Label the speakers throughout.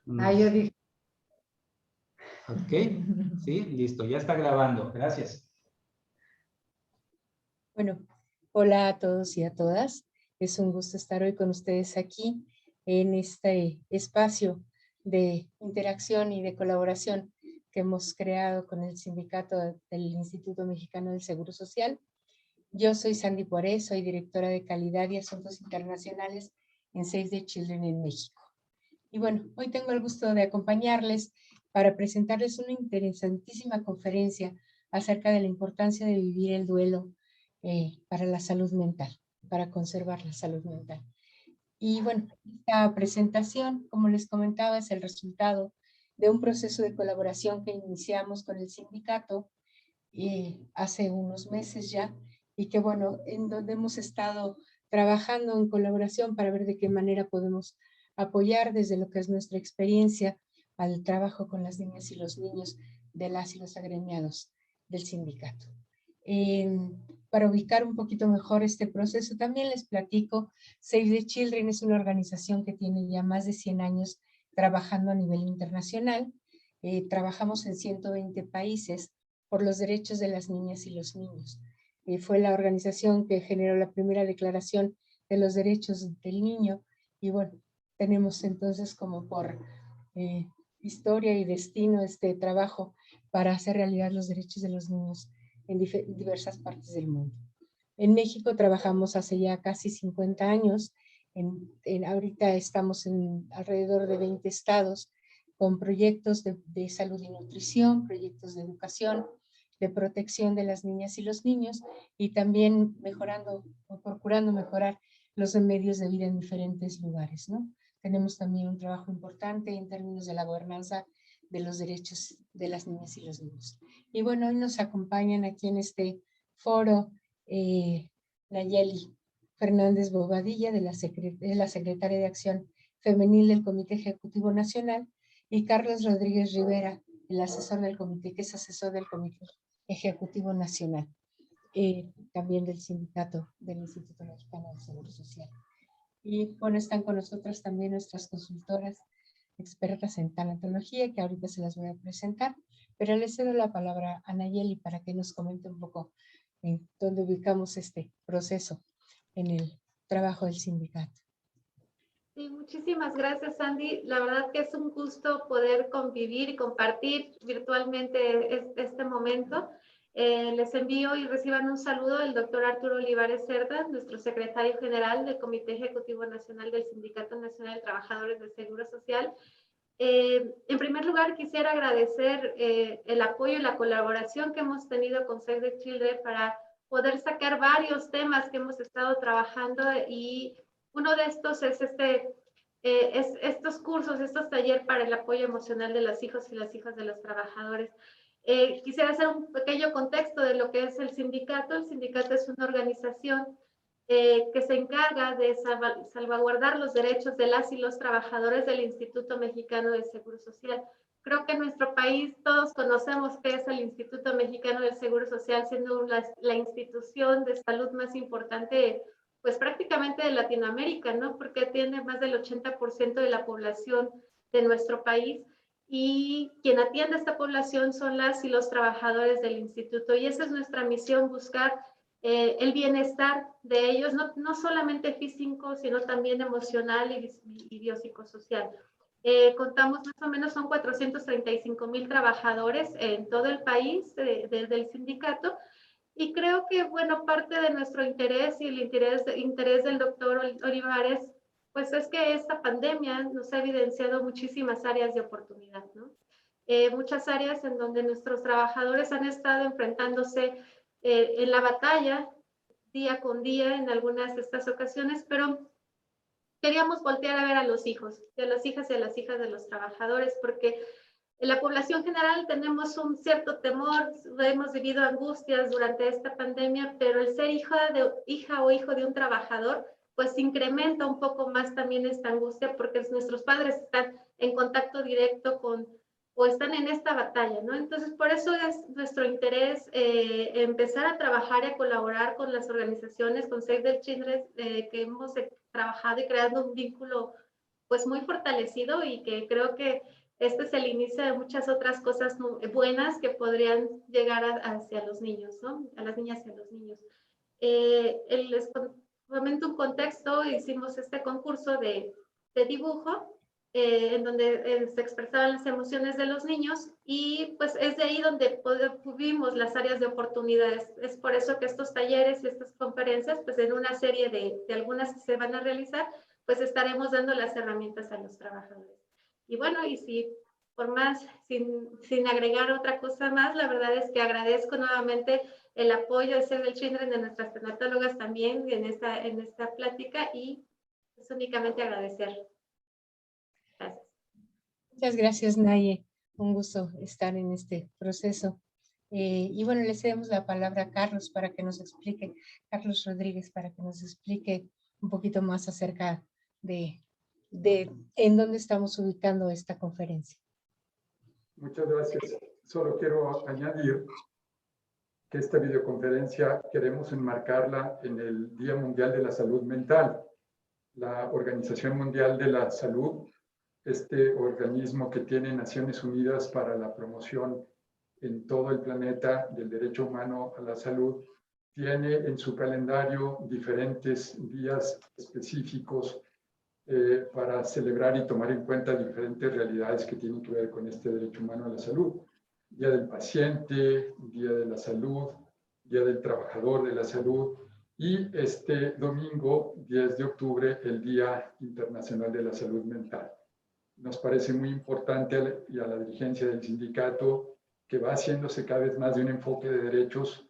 Speaker 1: Yo dije.
Speaker 2: Ok, sí, listo, ya está grabando. Gracias.
Speaker 3: Bueno, hola a todos y a todas. Es un gusto estar hoy con ustedes aquí en este espacio de interacción y de colaboración que hemos creado con el sindicato del Instituto Mexicano del Seguro Social. Yo soy Sandy Poiré, soy directora de calidad y asuntos internacionales en Save the Children en México. Y bueno, hoy tengo el gusto de acompañarles para presentarles una interesantísima conferencia acerca de la importancia de vivir el duelo para la salud mental, para conservar la salud mental. Y bueno, esta presentación, como les comentaba, es el resultado de un proceso de colaboración que iniciamos con el sindicato hace unos meses ya, y que bueno, en donde hemos estado trabajando en colaboración para ver de qué manera podemos apoyar desde lo que es nuestra experiencia al trabajo con las niñas y los niños de las y los agremiados del sindicato. Para ubicar un poquito mejor este proceso, también les platico, Save the Children es una organización que tiene ya más de 100 años trabajando a nivel internacional. Trabajamos en 120 países por los derechos de las niñas y los niños. Fue la organización que generó la primera declaración de los derechos del niño y bueno, tenemos entonces como por historia y destino este trabajo para hacer realidad los derechos de los niños en diversas partes del mundo. En México trabajamos hace ya casi 50 años, ahorita estamos en alrededor de 20 estados con proyectos de salud y nutrición, proyectos de educación, de protección de las niñas y los niños y también mejorando o procurando mejorar los medios de vida en diferentes lugares, ¿no? Tenemos también un trabajo importante en términos de la gobernanza de los derechos de las niñas y los niños. Y bueno, hoy nos acompañan aquí en este foro Nayeli Fernández Bobadilla, de la Secretaria de Acción Femenil del Comité Ejecutivo Nacional, y Carlos Rodríguez Rivera, el asesor del comité, que es asesor del Comité Ejecutivo Nacional, también del sindicato del Instituto Mexicano del Seguro Social. Y bueno, están con nosotros también nuestras consultoras expertas en tanatología, que ahorita se las voy a presentar, pero les cedo la palabra a Nayeli para que nos comente un poco en dónde ubicamos este proceso en el trabajo del sindicato.
Speaker 4: Sí, muchísimas gracias, Sandy. La verdad que es un gusto poder convivir y compartir virtualmente este momento. Les envío y reciban un saludo del doctor Arturo Olivares Cerda, nuestro secretario general del Comité Ejecutivo Nacional del Sindicato Nacional de Trabajadores del Seguro Social. En primer lugar, quisiera agradecer el apoyo y la colaboración que hemos tenido con Save the Children para poder sacar varios temas que hemos estado trabajando, y uno de estos es estos cursos, estos talleres para el apoyo emocional de los hijos y las hijas de los trabajadores. Quisiera hacer un pequeño contexto de lo que es el sindicato. El sindicato es una organización que se encarga de salvaguardar los derechos de las y los trabajadores del Instituto Mexicano del Seguro Social. Creo que en nuestro país todos conocemos qué es el Instituto Mexicano del Seguro Social, siendo la institución de salud más importante, pues prácticamente de Latinoamérica, ¿no? Porque tiene más del 80% de la población de nuestro país, y quien atiende a esta población son las y los trabajadores del instituto, y esa es nuestra misión, buscar el bienestar de ellos, no solamente físico, sino también emocional y biopsicosocial. Contamos más o menos, son 435,000 trabajadores en todo el país del sindicato, y creo que, bueno, parte de nuestro interés y el interés del doctor Olivares, pues es que esta pandemia nos ha evidenciado muchísimas áreas de oportunidad, ¿no? Muchas áreas en donde nuestros trabajadores han estado enfrentándose en la batalla día con día en algunas de estas ocasiones, pero queríamos voltear a ver a los hijos, a las hijas y a las hijas de los trabajadores, porque en la población general tenemos un cierto temor, hemos vivido angustias durante esta pandemia, pero el ser hija o hijo de un trabajador, pues incrementa un poco más también esta angustia, porque nuestros padres están en contacto directo o están en esta batalla, ¿no? Entonces, por eso es nuestro interés empezar a trabajar y a colaborar con las organizaciones, con Save the Children, que hemos trabajado y creando un vínculo pues muy fortalecido y que creo que este es el inicio de muchas otras cosas buenas que podrían llegar hacia los niños, ¿no? A las niñas y a los niños. Les comento un contexto, hicimos este concurso de dibujo, en donde se expresaban las emociones de los niños y pues es de ahí donde tuvimos las áreas de oportunidades. Es por eso que estos talleres y estas conferencias, pues en una serie de algunas que se van a realizar, pues estaremos dando las herramientas a los trabajadores. Y bueno, y si por más, sin agregar otra cosa más, la verdad es que agradezco nuevamente el apoyo de Save the Children, de nuestras tanatólogas también en esta plática y es únicamente agradecer. Gracias.
Speaker 3: Muchas gracias, Naye. Un gusto estar en este proceso. Y bueno, le cedemos la palabra a Carlos para que nos explique, Carlos Rodríguez, para que nos explique un poquito más acerca de en dónde estamos ubicando esta conferencia.
Speaker 1: Muchas gracias. Solo quiero añadir que esta videoconferencia queremos enmarcarla en el Día Mundial de la Salud Mental. La Organización Mundial de la Salud, este organismo que tiene Naciones Unidas para la promoción en todo el planeta del derecho humano a la salud, tiene en su calendario diferentes días específicos para celebrar y tomar en cuenta diferentes realidades que tienen que ver con este derecho humano a la salud. Día del paciente, Día de la Salud, Día del Trabajador de la Salud y este domingo, 10 de octubre, el Día Internacional de la Salud Mental. Nos parece muy importante y a la dirigencia del sindicato que va haciéndose cada vez más de un enfoque de derechos,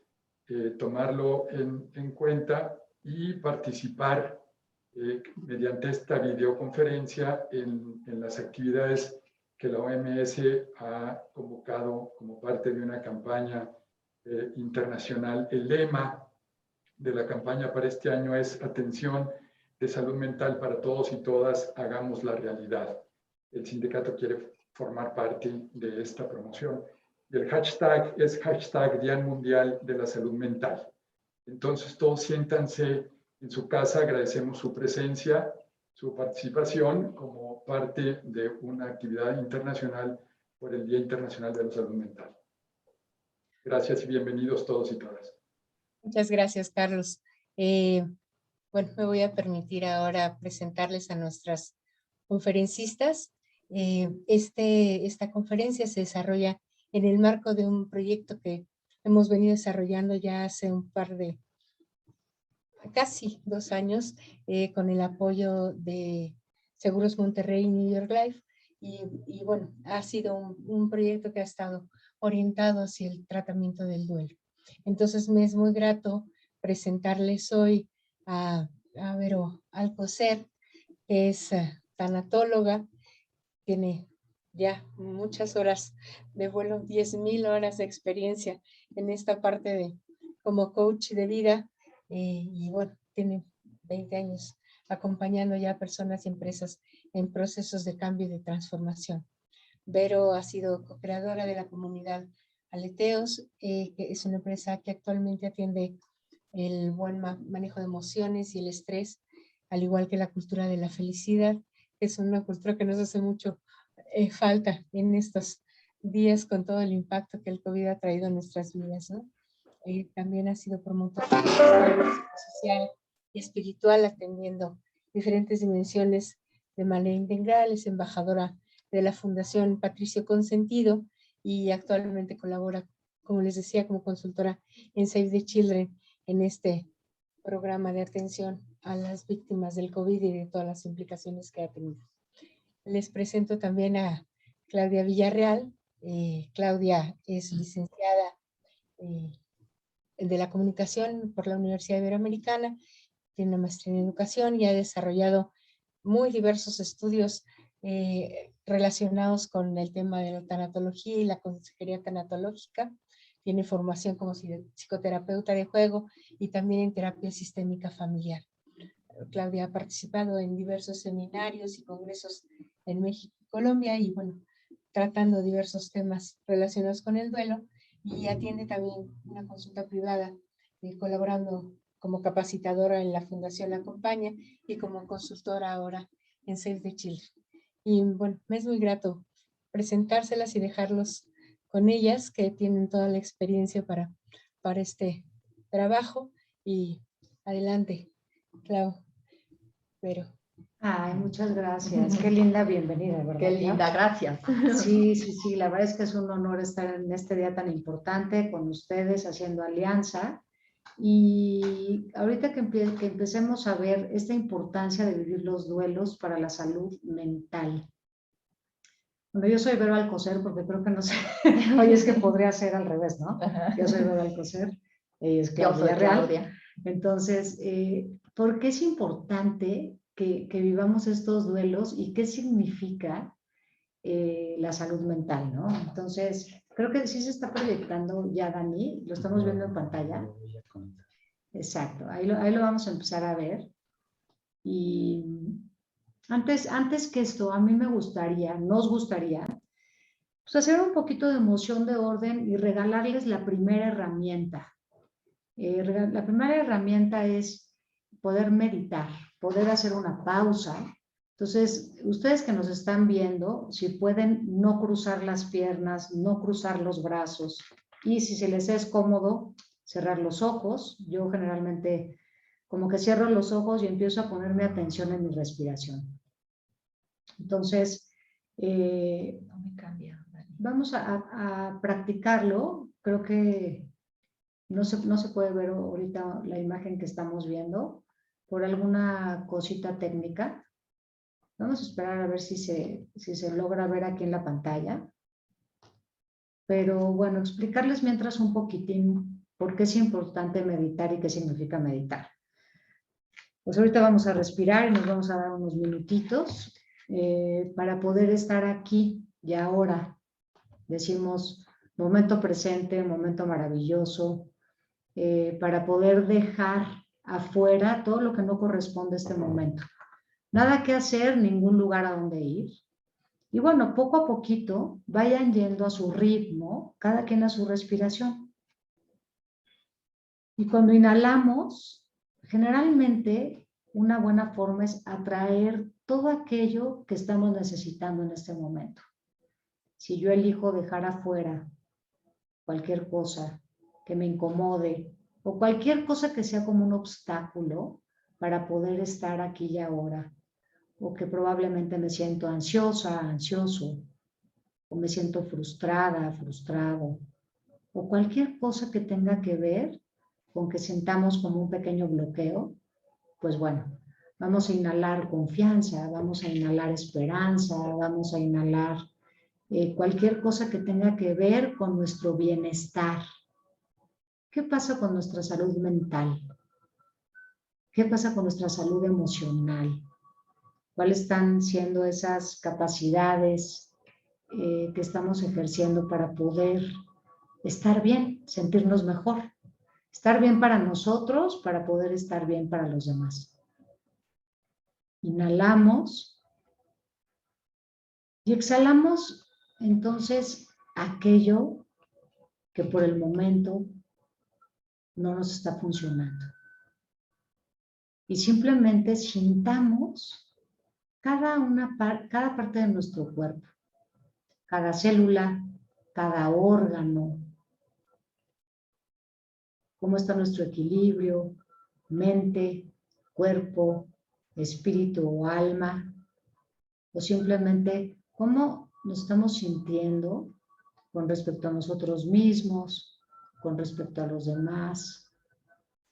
Speaker 1: tomarlo en cuenta y participar mediante esta videoconferencia en las actividades que la OMS ha convocado como parte de una campaña internacional. El lema de la campaña para este año es Atención de salud mental para todos y todas, hagamos la realidad. El sindicato quiere formar parte de esta promoción. Y el hashtag es hashtag Día Mundial de la Salud Mental. Entonces todos siéntanse en su casa, agradecemos su presencia, su participación como parte de una actividad internacional por el Día Internacional de la Salud Mental. Gracias y bienvenidos todos y todas. Muchas
Speaker 3: gracias, Carlos. Bueno, me voy a permitir ahora presentarles a nuestras conferencistas. Esta conferencia se desarrolla en el marco de un proyecto que hemos venido desarrollando ya hace un par de, casi 2 años, con el apoyo de Seguros Monterrey y New York Life. Y bueno, ha sido un proyecto que ha estado orientado hacia el tratamiento del duelo. Entonces me es muy grato presentarles hoy a Vero Alcocer, que es tanatóloga, tiene ya muchas horas de vuelo, 10,000 horas de experiencia en esta parte de como coach de vida, y bueno, tiene 20 años acompañando ya a personas y empresas en procesos de cambio y de transformación. Vero ha sido co-creadora de la comunidad Aleteos, que es una empresa que actualmente atiende el buen manejo de emociones y el estrés, al igual que la cultura de la felicidad, que es una cultura que nos hace mucho falta en estos días con todo el impacto que el COVID ha traído a nuestras vidas, ¿no? También ha sido promotora social y espiritual, atendiendo diferentes dimensiones de manera integral, es embajadora de la Fundación Patricio Consentido y actualmente colabora, como les decía, como consultora en Save the Children en este programa de atención a las víctimas del COVID y de todas las implicaciones que ha tenido. Les presento también a Claudia Villarreal. Claudia es licenciada de la comunicación por la Universidad Iberoamericana, tiene una maestría en educación y ha desarrollado muy diversos estudios relacionados con el tema de la tanatología y la consejería tanatológica. Tiene formación como psicoterapeuta de juego y también en terapia sistémica familiar. Claudia ha participado en diversos seminarios y congresos en México y Colombia y bueno, tratando diversos temas relacionados con el duelo, y atiende también una consulta privada, colaborando como capacitadora en la Fundación Acompaña y como consultora ahora en Save the Children. Y bueno, me es muy grato presentárselas y dejarlos con ellas, que tienen toda la experiencia para este trabajo. Y adelante, Clau, Vero.
Speaker 5: Ay, muchas gracias. Qué linda bienvenida, ¿verdad?
Speaker 6: Qué linda, gracias.
Speaker 5: Sí, sí, sí. La verdad es que es un honor estar en este día tan importante con ustedes haciendo alianza. Y ahorita que empecemos a ver esta importancia de vivir los duelos para la salud mental. Bueno, yo soy Vero Alcocer, porque creo que no sé, oye, es que podría ser al revés, ¿no? Yo soy Vero Alcocer, ella es
Speaker 6: Yo soy
Speaker 5: Claudia Real.
Speaker 6: Claudia.
Speaker 5: Entonces, ¿por qué es importante que vivamos estos duelos y qué significa la salud mental, ¿no? Entonces, creo que sí se está proyectando ya, Dani, lo estamos viendo en pantalla. Exacto, ahí lo vamos a empezar a ver. Y antes que esto, a mí nos gustaría, pues hacer un poquito de emoción de orden y regalarles la primera herramienta. La primera herramienta es poder meditar, poder hacer una pausa. Entonces, ustedes que nos están viendo, si pueden no cruzar las piernas, no cruzar los brazos, y si se les es cómodo, cerrar los ojos. Yo generalmente como que cierro los ojos y empiezo a ponerme atención en mi respiración. Entonces,
Speaker 6: No me cambia.
Speaker 5: vamos a practicarlo. Creo que no se puede ver ahorita la imagen que estamos viendo por alguna cosita técnica. Vamos a esperar a ver si se logra ver aquí en la pantalla. Pero bueno, explicarles mientras un poquitín por qué es importante meditar y qué significa meditar. Pues ahorita vamos a respirar y nos vamos a dar unos minutitos para poder estar aquí y ahora. Decimos momento presente, momento maravilloso, para poder dejar afuera todo lo que no corresponde a este momento. Nada que hacer, ningún lugar a donde ir. Y bueno, poco a poquito vayan yendo a su ritmo, cada quien a su respiración. Y cuando inhalamos, generalmente una buena forma es atraer todo aquello que estamos necesitando en este momento. Si yo elijo dejar afuera cualquier cosa que me incomode o cualquier cosa que sea como un obstáculo para poder estar aquí y ahora, o que probablemente me siento ansiosa, ansioso, o me siento frustrada, frustrado, o cualquier cosa que tenga que ver con que sentamos como un pequeño bloqueo, pues bueno, vamos a inhalar confianza, vamos a inhalar esperanza, vamos a inhalar cualquier cosa que tenga que ver con nuestro bienestar. ¿Qué pasa con nuestra salud mental? ¿Qué pasa con nuestra salud emocional? ¿Cuáles están siendo esas capacidades que estamos ejerciendo para poder estar bien, sentirnos mejor? Estar bien para nosotros, para poder estar bien para los demás. Inhalamos y exhalamos entonces aquello que por el momento no nos está funcionando. Y simplemente sintamos cada parte de nuestro cuerpo, cada célula, cada órgano, cómo está nuestro equilibrio, mente, cuerpo, espíritu o alma, o simplemente cómo nos estamos sintiendo con respecto a nosotros mismos, con respecto a los demás.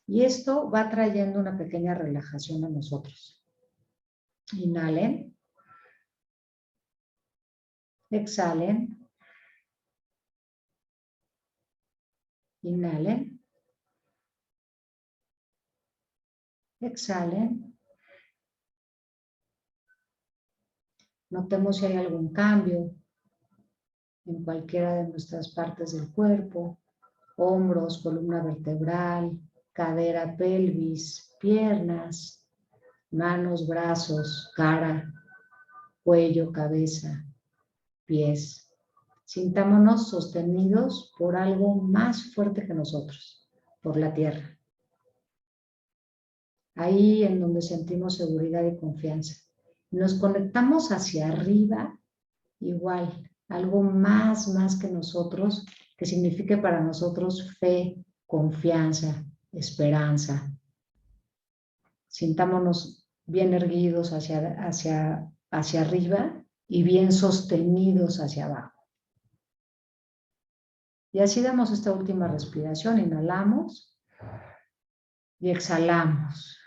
Speaker 5: Y esto va trayendo una pequeña relajación a nosotros. Inhalen. Exhalen. Inhalen. Exhalen. Notemos si hay algún cambio en cualquiera de nuestras partes del cuerpo, hombros, columna vertebral, cadera, pelvis, piernas, manos, brazos, cara, cuello, cabeza, pies. Sintámonos sostenidos por algo más fuerte que nosotros, por la tierra. Ahí en donde sentimos seguridad y confianza. nos conectamos hacia arriba, igual, algo más que nosotros, que signifique para nosotros fe, confianza, esperanza. Sintámonos bien erguidos hacia arriba y bien sostenidos hacia abajo. Y así damos esta última respiración, inhalamos y exhalamos.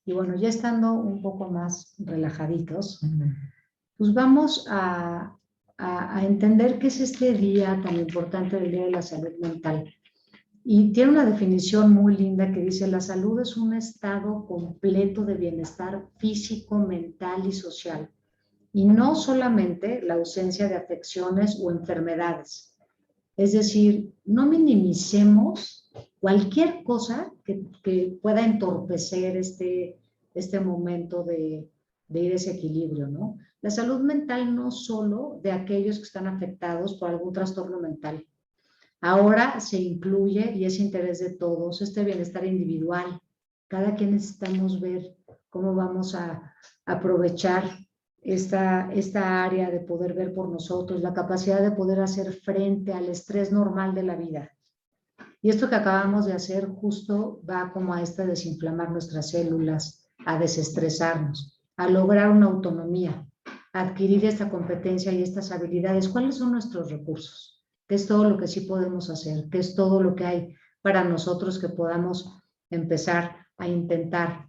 Speaker 5: Y bueno, ya estando un poco más relajaditos, pues vamos a entender qué es este día tan importante, el Día de la Salud Mental. Y tiene una definición muy linda que dice: la salud es un estado completo de bienestar físico, mental y social. Y no solamente la ausencia de afecciones o enfermedades. Es decir, no minimicemos cualquier cosa que pueda entorpecer este momento de ir a ese equilibrio, ¿no? La salud mental no solo de aquellos que están afectados por algún trastorno mental. Ahora se incluye, y es interés de todos, este bienestar individual. Cada quien necesitamos ver cómo vamos a aprovechar esta área de poder ver por nosotros, la capacidad de poder hacer frente al estrés normal de la vida. Y esto que acabamos de hacer justo va como a desinflamar nuestras células, a desestresarnos, a lograr una autonomía, a adquirir esta competencia y estas habilidades. ¿Cuáles son nuestros recursos? ¿Qué es todo lo que sí podemos hacer? ¿Qué es todo lo que hay para nosotros que podamos empezar a intentar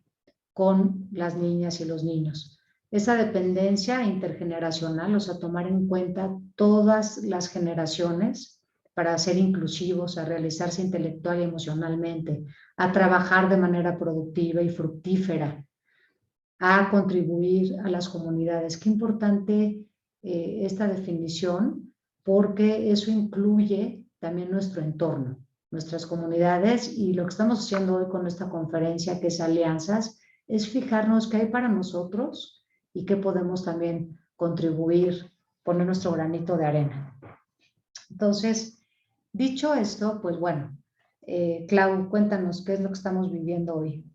Speaker 5: con las niñas y los niños? Esa dependencia intergeneracional, o sea, tomar en cuenta todas las generaciones para ser inclusivos, a realizarse intelectual y emocionalmente, a trabajar de manera productiva y fructífera, a contribuir a las comunidades. Qué importante esta definición, porque eso incluye también nuestro entorno, nuestras comunidades, y lo que estamos haciendo hoy con esta conferencia, que es Alianzas, es fijarnos qué hay para nosotros y qué podemos también contribuir, poner nuestro granito de arena. Entonces, dicho esto, pues bueno, Clau, cuéntanos qué es lo que estamos viviendo hoy.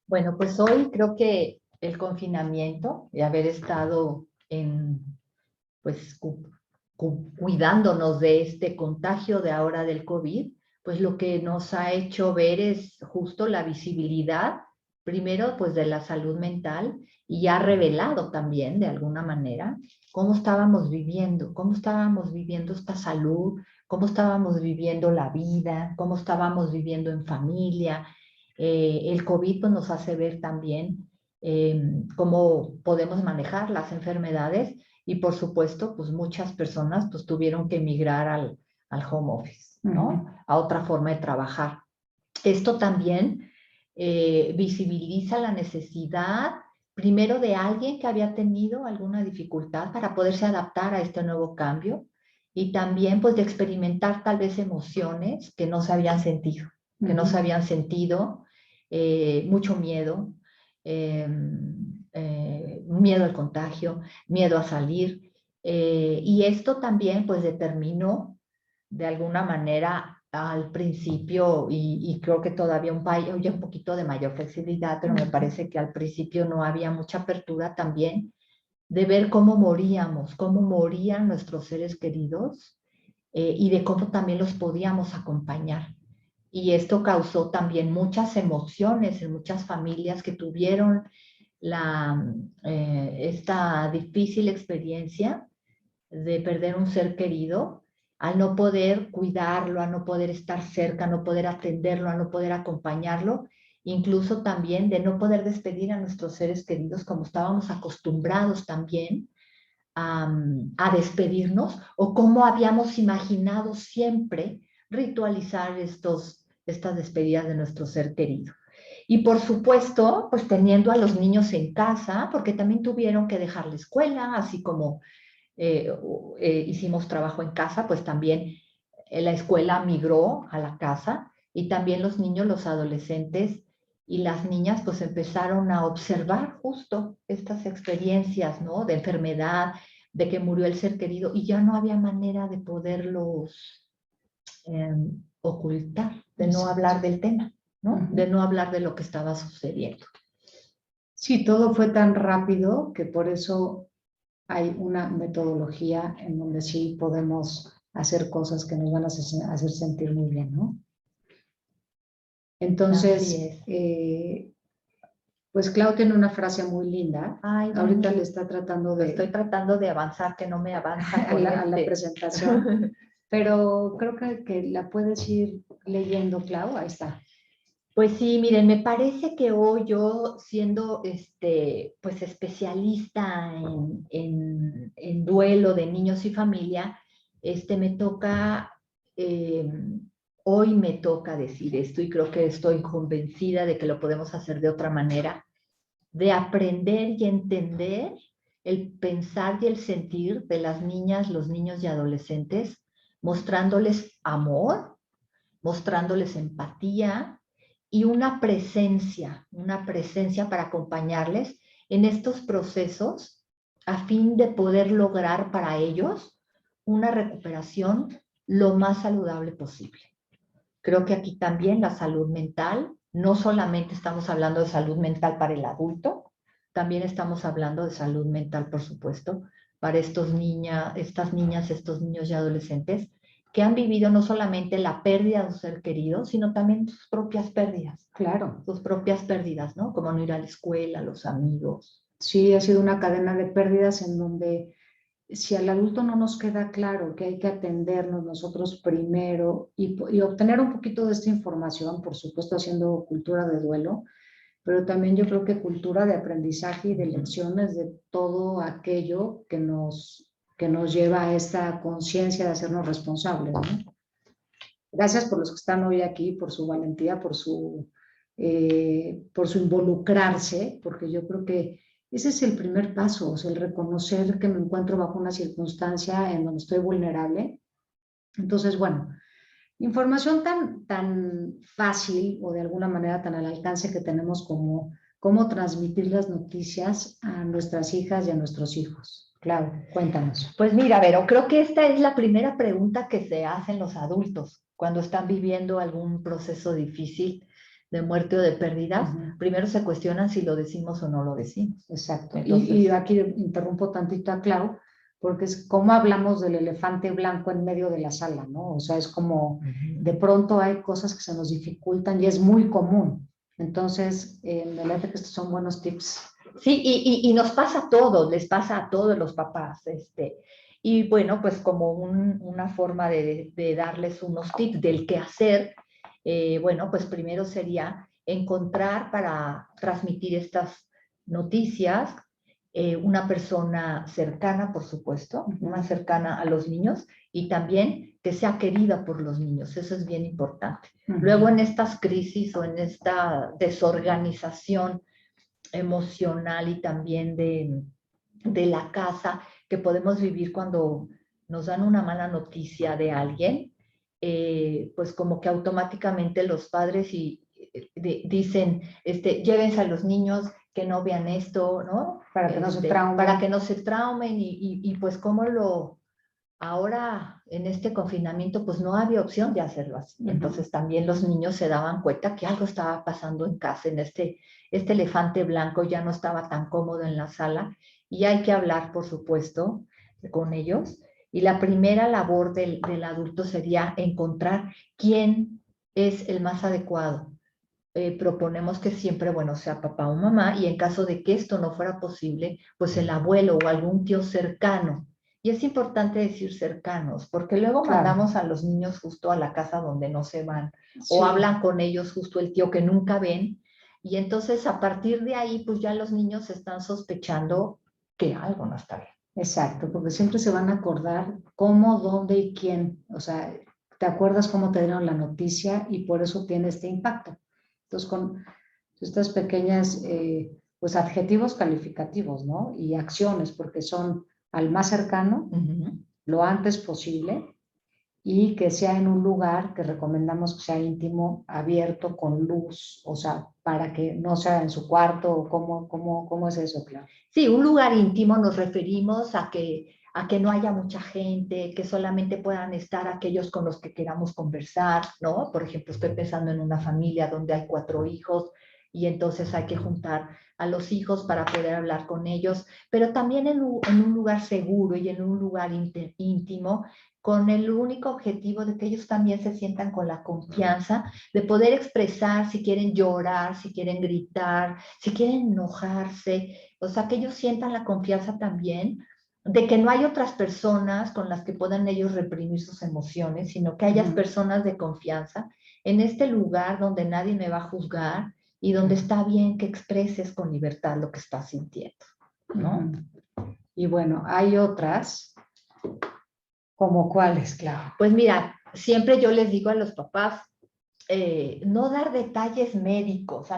Speaker 6: Bueno, pues hoy creo que el confinamiento y haber estado pues cuidándonos de este contagio de ahora del COVID, pues lo que nos ha hecho ver es justo la visibilidad, primero pues de la salud mental, y ha revelado también de alguna manera cómo estábamos viviendo esta salud, cómo estábamos viviendo la vida, cómo estábamos viviendo en familia. El COVID pues, nos hace ver también cómo podemos manejar las enfermedades, y por supuesto, pues muchas personas pues tuvieron que emigrar al home office, ¿no? A otra forma de trabajar. Esto también visibiliza la necesidad, primero, de alguien que había tenido alguna dificultad para poderse adaptar a este nuevo cambio, y también pues de experimentar tal vez emociones que no se habían sentido, mucho miedo, miedo al contagio, miedo a salir, y esto también pues determinó de alguna manera al principio, y creo que todavía un poquito de mayor flexibilidad, pero me parece que al principio no había mucha apertura también de ver cómo morían nuestros seres queridos, y de cómo también los podíamos acompañar. Y esto causó también muchas emociones en muchas familias que tuvieron esta difícil experiencia de perder un ser querido, al no poder cuidarlo, a no poder estar cerca, a no poder atenderlo, a no poder acompañarlo, incluso también de no poder despedir a nuestros seres queridos como estábamos acostumbrados también a despedirnos, o como habíamos imaginado siempre ritualizar estas despedidas de nuestro ser querido. Y por supuesto, pues teniendo a los niños en casa, porque también tuvieron que dejar la escuela, así como hicimos trabajo en casa, pues también la escuela migró a la casa, y también los niños, los adolescentes y las niñas pues empezaron a observar justo estas experiencias, ¿no? De enfermedad, de que murió el ser querido, y ya no había manera de poderlos ocultar, de no hablar del tema. ¿no?
Speaker 5: Ujú.
Speaker 6: De no hablar de lo que estaba sucediendo.
Speaker 5: Sí, todo fue tan rápido que por eso hay una metodología en donde sí podemos hacer cosas que nos van a hacer sentir muy bien, ¿no? Entonces,
Speaker 6: Así es.
Speaker 5: pues Clau tiene una frase muy linda.
Speaker 6: Ay,
Speaker 5: Ahorita
Speaker 6: Dani,
Speaker 5: le está tratando de
Speaker 6: estoy tratando de avanzar, que no me avanza
Speaker 5: a
Speaker 6: con
Speaker 5: a la
Speaker 6: este.
Speaker 5: presentación, pero creo que la puedes ir leyendo, Clau. Ahí está.
Speaker 6: Pues sí, miren, me parece que hoy yo, siendo pues especialista en duelo de niños y familia, me toca, hoy me toca decir esto y creo que estoy convencida de que lo podemos hacer de otra manera, de aprender y entender el pensar y el sentir de las niñas, los niños y adolescentes, mostrándoles amor, mostrándoles empatía y una presencia para acompañarles en estos procesos a fin de poder lograr para ellos una recuperación lo más saludable posible. Creo que aquí también la salud mental, no solamente estamos hablando de salud mental para el adulto, también estamos hablando de salud mental, por supuesto, para estas niñas, estos niños y adolescentes que han vivido no solamente la pérdida de un ser querido, sino también sus propias pérdidas.
Speaker 5: Claro.
Speaker 6: Sus propias pérdidas, ¿no? Como no ir a la escuela, los amigos.
Speaker 5: Sí, ha sido una cadena de pérdidas en donde si al adulto no nos queda claro que hay que atendernos nosotros primero y obtener un poquito de esta información, por supuesto haciendo cultura de duelo, pero también yo creo que cultura de aprendizaje y de lecciones de todo aquello que nos lleva a esta conciencia de hacernos responsables, ¿no? Gracias por los que están hoy aquí, por su valentía, por su involucrarse, porque yo creo que ese es el primer paso, o sea, el reconocer que me encuentro bajo una circunstancia en donde estoy vulnerable. Entonces, bueno, información tan fácil o de alguna manera tan al alcance que tenemos como cómo transmitir las noticias a nuestras hijas y a nuestros hijos. Claro, cuéntanos.
Speaker 6: Pues mira, Vero, creo que esta es la primera pregunta que se hacen los adultos cuando están viviendo algún proceso difícil de muerte o de pérdidas. Primero se cuestionan si lo decimos o no lo decimos.
Speaker 5: Exacto.
Speaker 6: Entonces,
Speaker 5: y aquí interrumpo tantito a Clau, porque es como hablamos del elefante blanco en medio de la sala, ¿no? O sea, es como de pronto hay cosas que se nos dificultan y es muy común. Entonces, me parece que estos son buenos tips.
Speaker 6: Sí, y nos pasa a todos, les pasa a todos los papás. Y bueno, pues como una forma de darles unos tips del qué hacer, bueno, pues primero sería encontrar para transmitir estas noticias una persona cercana, por supuesto, una cercana a los niños y también que sea querida por los niños, eso es bien importante. Luego en estas crisis o en esta desorganización emocional y también de la casa que podemos vivir cuando nos dan una mala noticia de alguien, pues como que automáticamente los padres dicen, llévense a los niños que no vean esto, ¿no?
Speaker 5: Para que no se traumen.
Speaker 6: Para que no se traumen y pues como ahora en este confinamiento pues no había opción de hacerlo así. Entonces también los niños se daban cuenta que algo estaba pasando en casa, en este elefante blanco ya no estaba tan cómodo en la sala y hay que hablar, por supuesto, con ellos. Y la primera labor del adulto sería encontrar quién es el más adecuado. Proponemos que siempre, bueno, sea papá o mamá, y en caso de que esto no fuera posible, pues el abuelo o algún tío cercano. Y es importante decir cercanos, porque luego mandamos a los niños justo a la casa donde no se van, o hablan con ellos justo el tío que nunca ven, y entonces a partir de ahí, pues ya los niños están sospechando que algo no está bien.
Speaker 5: Exacto, porque siempre se van a acordar cómo, dónde y quién. O sea, te acuerdas cómo te dieron la noticia y por eso tiene este impacto. Entonces, con estas pequeñas, pues, adjetivos calificativos, ¿no? Y acciones, porque son al más cercano, lo antes posible, y que sea en un lugar que recomendamos que sea íntimo, abierto, con luz, o sea, para que no sea en su cuarto, o cómo es eso, claro.
Speaker 6: Sí, un lugar íntimo nos referimos a que a que no haya mucha gente, que solamente puedan estar aquellos con los que queramos conversar, ¿no? Por ejemplo, estoy pensando en una familia donde hay 4 hijos y entonces hay que juntar a los hijos para poder hablar con ellos, pero también en un lugar seguro y en un lugar íntimo, con el único objetivo de que ellos también se sientan con la confianza de poder expresar si quieren llorar, si quieren gritar, si quieren enojarse, o sea, que ellos sientan la confianza también de que no hay otras personas con las que puedan ellos reprimir sus emociones, sino que haya personas de confianza en este lugar donde nadie me va a juzgar y donde está bien que expreses con libertad lo que estás sintiendo, ¿no?
Speaker 5: Y bueno, hay otras, ¿como cuáles, Clau?
Speaker 6: Pues mira, siempre yo les digo a los papás, no dar detalles médicos.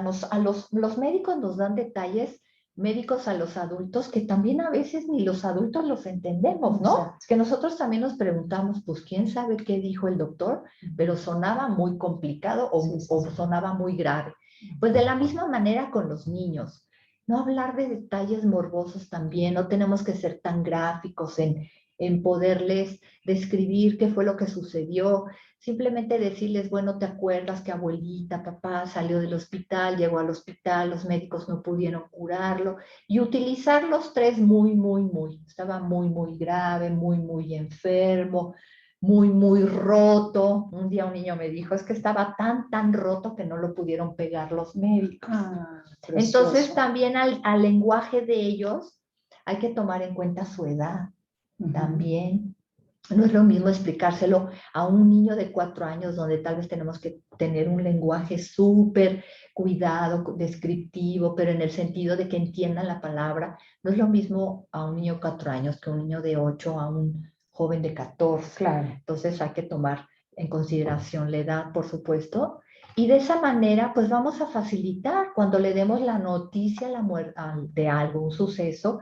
Speaker 6: Los médicos nos dan detalles médicos a los adultos que también a veces ni los adultos los entendemos, ¿no?
Speaker 5: Exacto.
Speaker 6: Es que nosotros también nos preguntamos, pues, ¿quién sabe qué dijo el doctor? Pero sonaba muy complicado o sonaba muy grave. Pues de la misma manera con los niños. No hablar de detalles morbosos también, no tenemos que ser tan gráficos en poderles describir qué fue lo que sucedió. Simplemente decirles, bueno, ¿te acuerdas que abuelita, papá salió del hospital, llegó al hospital, los médicos no pudieron curarlo? Y utilizar los 3 muy, muy, muy. Estaba muy, muy grave, muy, muy enfermo, muy, muy roto. Un día un niño me dijo, es que estaba tan, tan roto que no lo pudieron pegar los médicos. Entonces también al lenguaje de ellos hay que tomar en cuenta su edad también. No es lo mismo explicárselo a un niño de 4 años donde tal vez tenemos que tener un lenguaje súper cuidado, descriptivo, pero en el sentido de que entiendan la palabra. No es lo mismo a un niño de 4 años que a un niño de 8, a un joven de 14.
Speaker 5: Claro.
Speaker 6: Entonces hay que tomar en consideración la edad, por supuesto. Y de esa manera, pues vamos a facilitar cuando le demos la noticia de algo, un suceso.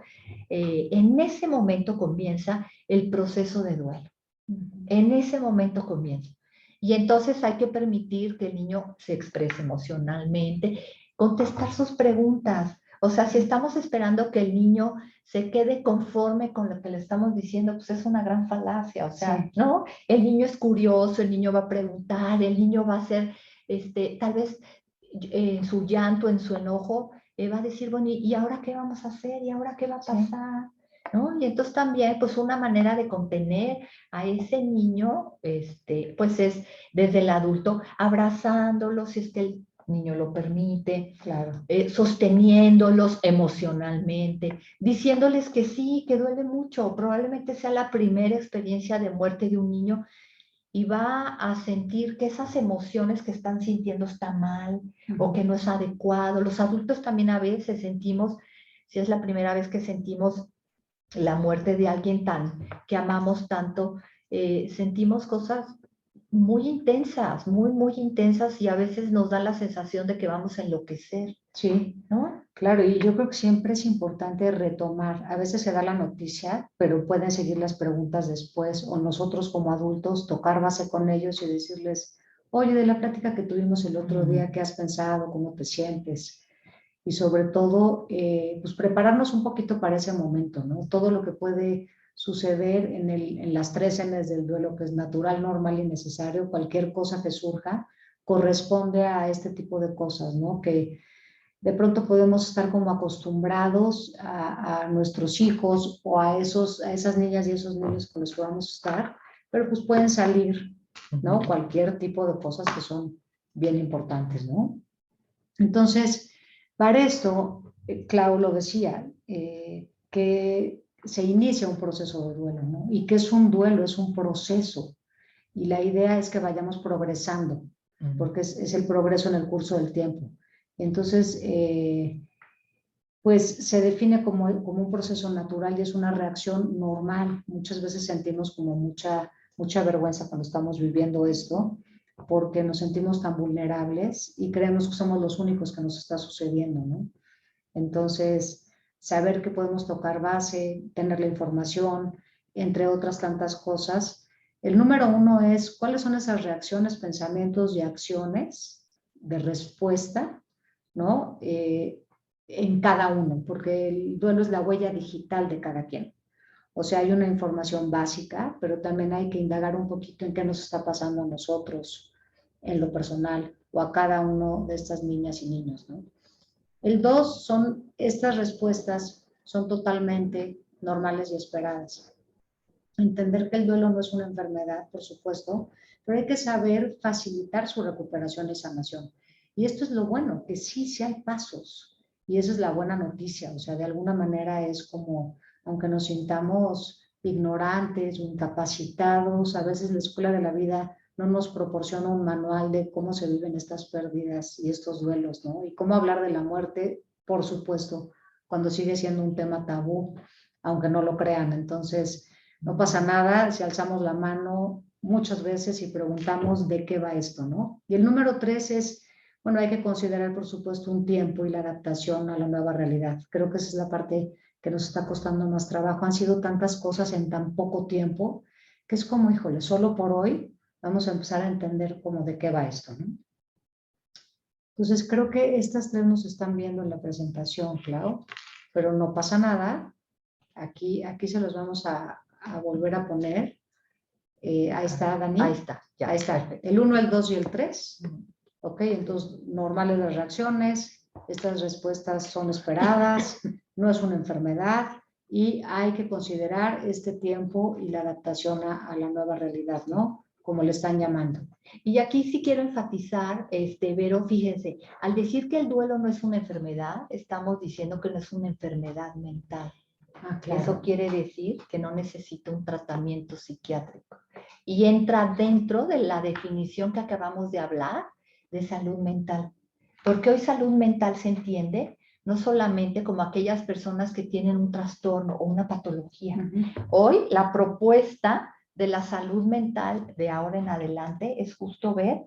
Speaker 6: En ese momento comienza el proceso de duelo. En ese momento comienza. Y entonces hay que permitir que el niño se exprese emocionalmente, contestar sus preguntas. O sea, si estamos esperando que el niño se quede conforme con lo que le estamos diciendo, pues es una gran falacia. O sea,
Speaker 5: Sí.
Speaker 6: ¿no? El niño es curioso, el niño va a preguntar, el niño va a ser, tal vez en su llanto, en su enojo, va a decir, bueno, ¿y ahora qué vamos a hacer? ¿Y ahora qué va a pasar? ¿No? Y entonces también, pues una manera de contener a ese niño, pues es desde el adulto abrazándolo, si es que el niño lo permite,
Speaker 5: Claro.
Speaker 6: sosteniéndolos emocionalmente, diciéndoles que sí, que duele mucho, probablemente sea la primera experiencia de muerte de un niño y va a sentir que esas emociones que están sintiendo están mal o que no es adecuado. Los adultos también a veces sentimos, si es la primera vez que sentimos la muerte de alguien que amamos tanto, sentimos cosas muy intensas, muy, muy intensas y a veces nos da la sensación de que vamos a enloquecer,
Speaker 5: Sí,
Speaker 6: ¿no?
Speaker 5: claro, y yo creo que siempre es importante retomar. A veces se da la noticia, pero pueden seguir las preguntas después o nosotros como adultos tocar base con ellos y decirles, oye, de la plática que tuvimos el otro día, ¿qué has pensado? ¿Cómo te sientes? Y sobre todo, pues prepararnos un poquito para ese momento, ¿no? Todo lo que puede suceder en las 3 Ns del duelo, que es natural, normal y necesario, cualquier cosa que surja, corresponde a este tipo de cosas, ¿no? Que de pronto podemos estar como acostumbrados a nuestros hijos o a esas niñas y esos niños con los que vamos a estar, pero pues pueden salir, ¿no? Cualquier tipo de cosas que son bien importantes, ¿no? Entonces, para esto, Clau lo decía, que se inicia un proceso de duelo, ¿no? Y que es un duelo, es un proceso. Y la idea es que vayamos progresando, porque es el progreso en el curso del tiempo. Entonces, pues se define como un proceso natural y es una reacción normal. Muchas veces sentimos como mucha vergüenza cuando estamos viviendo esto, porque nos sentimos tan vulnerables y creemos que somos los únicos que nos está sucediendo, ¿no? Entonces, saber que podemos tocar base, tener la información, entre otras tantas cosas. El número 1 es cuáles son esas reacciones, pensamientos y acciones de respuesta, ¿no? En cada uno, porque el duelo es la huella digital de cada quien. O sea, hay una información básica, pero también hay que indagar un poquito en qué nos está pasando a nosotros, en lo personal, o a cada uno de estas niñas y niños, ¿no? El 2 son, estas respuestas son totalmente normales y esperadas. Entender que el duelo no es una enfermedad, por supuesto, pero hay que saber facilitar su recuperación y sanación. Y esto es lo bueno, que sí hay pasos. Y esa es la buena noticia. O sea, de alguna manera es como, aunque nos sintamos ignorantes o incapacitados, a veces la escuela de la vida no nos proporciona un manual de cómo se viven estas pérdidas y estos duelos, ¿no? Y cómo hablar de la muerte, por supuesto, cuando sigue siendo un tema tabú, aunque no lo crean. Entonces, no pasa nada si alzamos la mano muchas veces y preguntamos de qué va esto, ¿no? Y el número 3 es, bueno, hay que considerar, por supuesto, un tiempo y la adaptación a la nueva realidad. Creo que esa es la parte que nos está costando más trabajo. Han sido tantas cosas en tan poco tiempo que es como, híjole, solo por hoy vamos a empezar a entender cómo de qué va esto, ¿no? Entonces, creo que estas 3 nos están viendo en la presentación, Clau, pero no pasa nada. Aquí se los vamos a volver a poner. Ahí está, Dani.
Speaker 6: Ahí está, ya.
Speaker 5: Ahí está. El 1, el 2 y el 3. Ok, entonces, normales las reacciones. Estas respuestas son esperadas. No es una enfermedad. Y hay que considerar este tiempo y la adaptación a la nueva realidad, ¿no? Como le están llamando.
Speaker 6: Y aquí sí quiero enfatizar, Vero, fíjense, al decir que el duelo no es una enfermedad, estamos diciendo que no es una enfermedad mental.
Speaker 5: Ah, claro.
Speaker 6: Eso quiere decir que no necesita un tratamiento psiquiátrico. Y entra dentro de la definición que acabamos de hablar de salud mental. Porque hoy salud mental se entiende no solamente como aquellas personas que tienen un trastorno o una patología. Hoy la propuesta de la salud mental de ahora en adelante es justo ver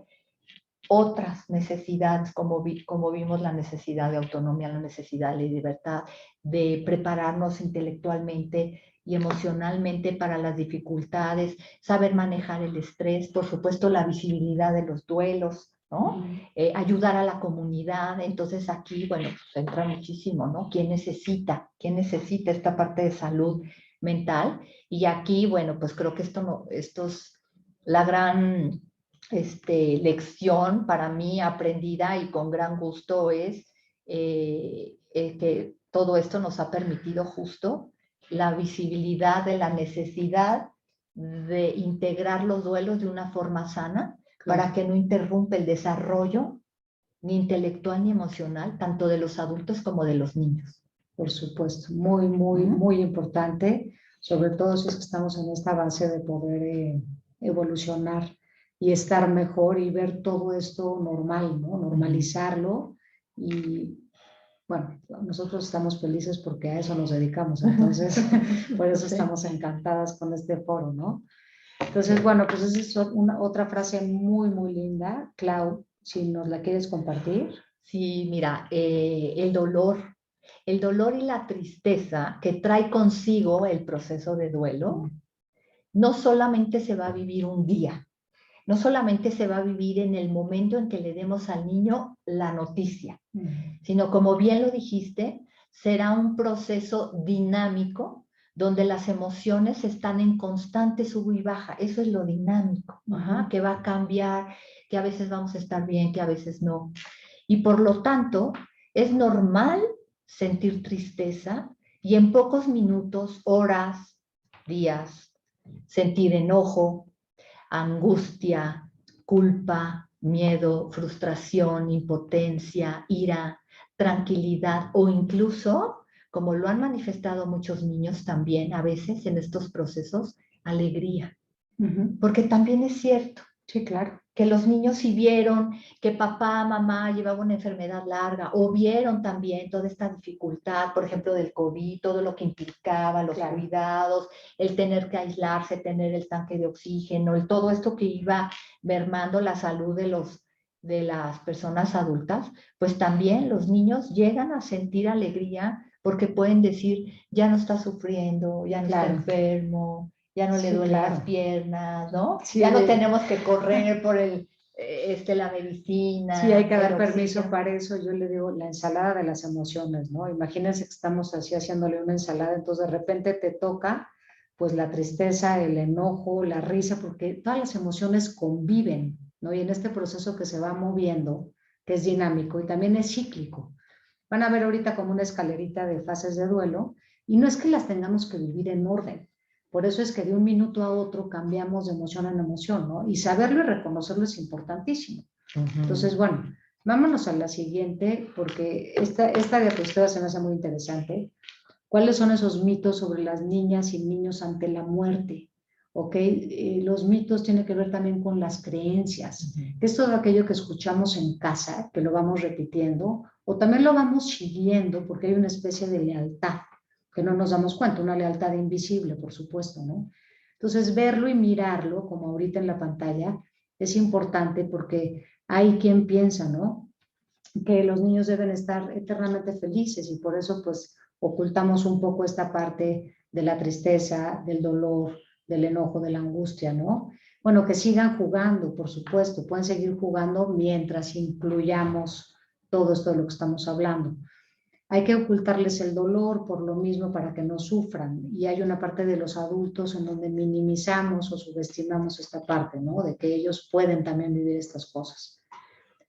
Speaker 6: otras necesidades, como vimos la necesidad de autonomía, la necesidad de libertad, de prepararnos intelectualmente y emocionalmente para las dificultades, saber manejar el estrés, por supuesto la visibilidad de los duelos, ¿no? Ayudar a la comunidad. Entonces aquí, bueno, pues entra muchísimo, ¿no? ¿Quién necesita esta parte de salud mental? Y aquí, bueno, pues creo que esto es la gran lección para mí aprendida y con gran gusto es que todo esto nos ha permitido justo la visibilidad de la necesidad de integrar los duelos de una forma sana, para que no interrumpa el desarrollo ni intelectual ni emocional, tanto de los adultos como de los niños.
Speaker 5: Por supuesto, muy importante, sobre todo si es que estamos en esta base de poder evolucionar y estar mejor y ver todo esto normal, ¿no? Normalizarlo. Y bueno, nosotros estamos felices porque a eso nos dedicamos, entonces por eso estamos encantadas con este foro, ¿no? Entonces, bueno, pues esa es otra frase muy linda. Clau, si nos la quieres compartir.
Speaker 6: Sí, mira, el dolor y la tristeza que trae consigo el proceso de duelo, no solamente se va a vivir un día, no solamente se va a vivir en el momento en que le demos al niño la noticia, sino, como bien lo dijiste, será un proceso dinámico donde las emociones están en constante sub y baja. Eso es lo dinámico, que va a cambiar, que a veces vamos a estar bien, que a veces no. Y por lo tanto, es normal sentir tristeza y en pocos minutos, horas, días, sentir enojo, angustia, culpa, miedo, frustración, impotencia, ira, tranquilidad o incluso, como lo han manifestado muchos niños también a veces en estos procesos, alegría. Porque también es cierto.
Speaker 5: Sí, claro.
Speaker 6: Que los niños sí vieron que papá, mamá llevaba una enfermedad larga, o vieron también toda esta dificultad, por ejemplo, del COVID, todo lo que implicaba, los cuidados, el tener que aislarse, tener el tanque de oxígeno, todo esto que iba mermando la salud de las personas adultas, pues también los niños llegan a sentir alegría porque pueden decir, ya no está sufriendo, ya no está enfermo, ya no le duelen las piernas, ¿no? Sí, ya no tenemos que correr por la medicina.
Speaker 5: Sí, hay que dar permiso para eso. Yo le digo la ensalada de las emociones, ¿no? Imagínense que estamos así haciéndole una ensalada, entonces de repente te toca pues la tristeza, el enojo, la risa, porque todas las emociones conviven, ¿no? Y en este proceso que se va moviendo, que es dinámico y también es cíclico. Van a ver ahorita como una escalerita de fases de duelo, y no es que las tengamos que vivir en orden. Por eso es que de un minuto a otro cambiamos de emoción en emoción, ¿no? Y saberlo y reconocerlo es importantísimo. Entonces, bueno, vámonos a la siguiente, porque esta diapositiva se me hace muy interesante. ¿Cuáles son esos mitos sobre las niñas y niños ante la muerte? ¿Ok? Los mitos tienen que ver también con las creencias, que es todo aquello que escuchamos en casa, que lo vamos repitiendo, o también lo vamos siguiendo porque hay una especie de lealtad, que no nos damos cuenta, una lealtad invisible, por supuesto, ¿no? Entonces, verlo y mirarlo, como ahorita en la pantalla, es importante porque hay quien piensa, ¿no? Que los niños deben estar eternamente felices y por eso, pues, ocultamos un poco esta parte de la tristeza, del dolor, del enojo, de la angustia, ¿no? Bueno, que sigan jugando, por supuesto, pueden seguir jugando mientras incluyamos todo esto de lo que estamos hablando. Hay que ocultarles el dolor por lo mismo para que no sufran. Y hay una parte de los adultos en donde minimizamos o subestimamos esta parte, ¿no? De que ellos pueden también vivir estas cosas.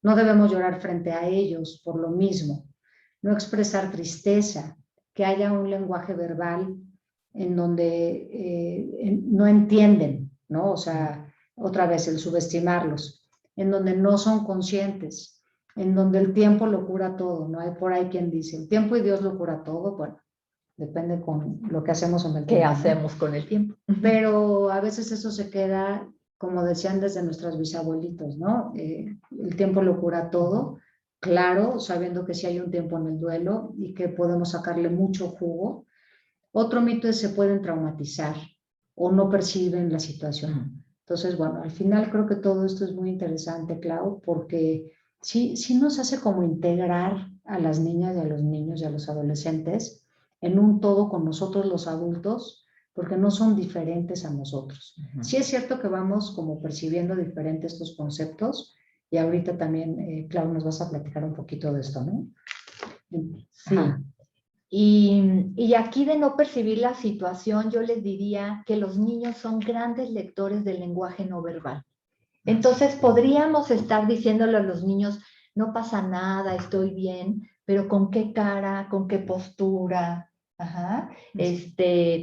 Speaker 5: No debemos llorar frente a ellos por lo mismo. No expresar tristeza, que haya un lenguaje verbal en donde no entienden, ¿no? O sea, otra vez el subestimarlos, en donde no son conscientes, en donde el tiempo lo cura todo, ¿no? Hay por ahí quien dice, el tiempo y Dios lo cura todo. Bueno, depende con lo que hacemos en el tiempo.
Speaker 6: ¿Qué hacemos con el tiempo?
Speaker 5: Pero a veces eso se queda, como decían desde nuestros bisabuelitos, ¿no? El tiempo lo cura todo, claro, sabiendo que sí hay un tiempo en el duelo y que podemos sacarle mucho jugo. Otro mito es que se pueden traumatizar o no perciben la situación. Entonces, bueno, al final creo que todo esto es muy interesante, Clau, porque sí nos hace como integrar a las niñas y a los niños y a los adolescentes en un todo con nosotros los adultos, porque no son diferentes a nosotros. Sí es cierto que vamos como percibiendo diferentes estos conceptos, y ahorita también, Clau, nos vas a platicar un poquito de esto, ¿no?
Speaker 6: Sí.
Speaker 5: Ajá.
Speaker 6: Y aquí de no percibir la situación, yo les diría que los niños son grandes lectores del lenguaje no verbal. Entonces podríamos estar diciéndole a los niños, no pasa nada, estoy bien, pero ¿con qué cara, con qué postura?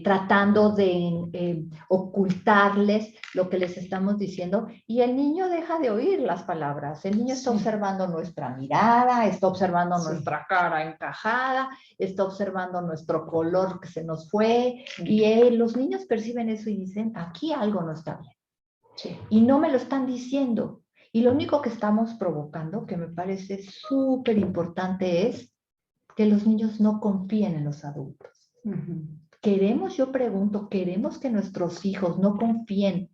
Speaker 6: Tratando de ocultarles lo que les estamos diciendo, y el niño deja de oír las palabras. El niño está observando nuestra mirada, está observando nuestra cara encajada, está observando nuestro color que se nos fue, y los niños perciben eso y dicen, aquí algo no está bien. Sí. Y no me lo están diciendo. Y lo único que estamos provocando, que me parece súper importante, es que los niños no confíen en los adultos. Queremos, yo pregunto, queremos que nuestros hijos no confíen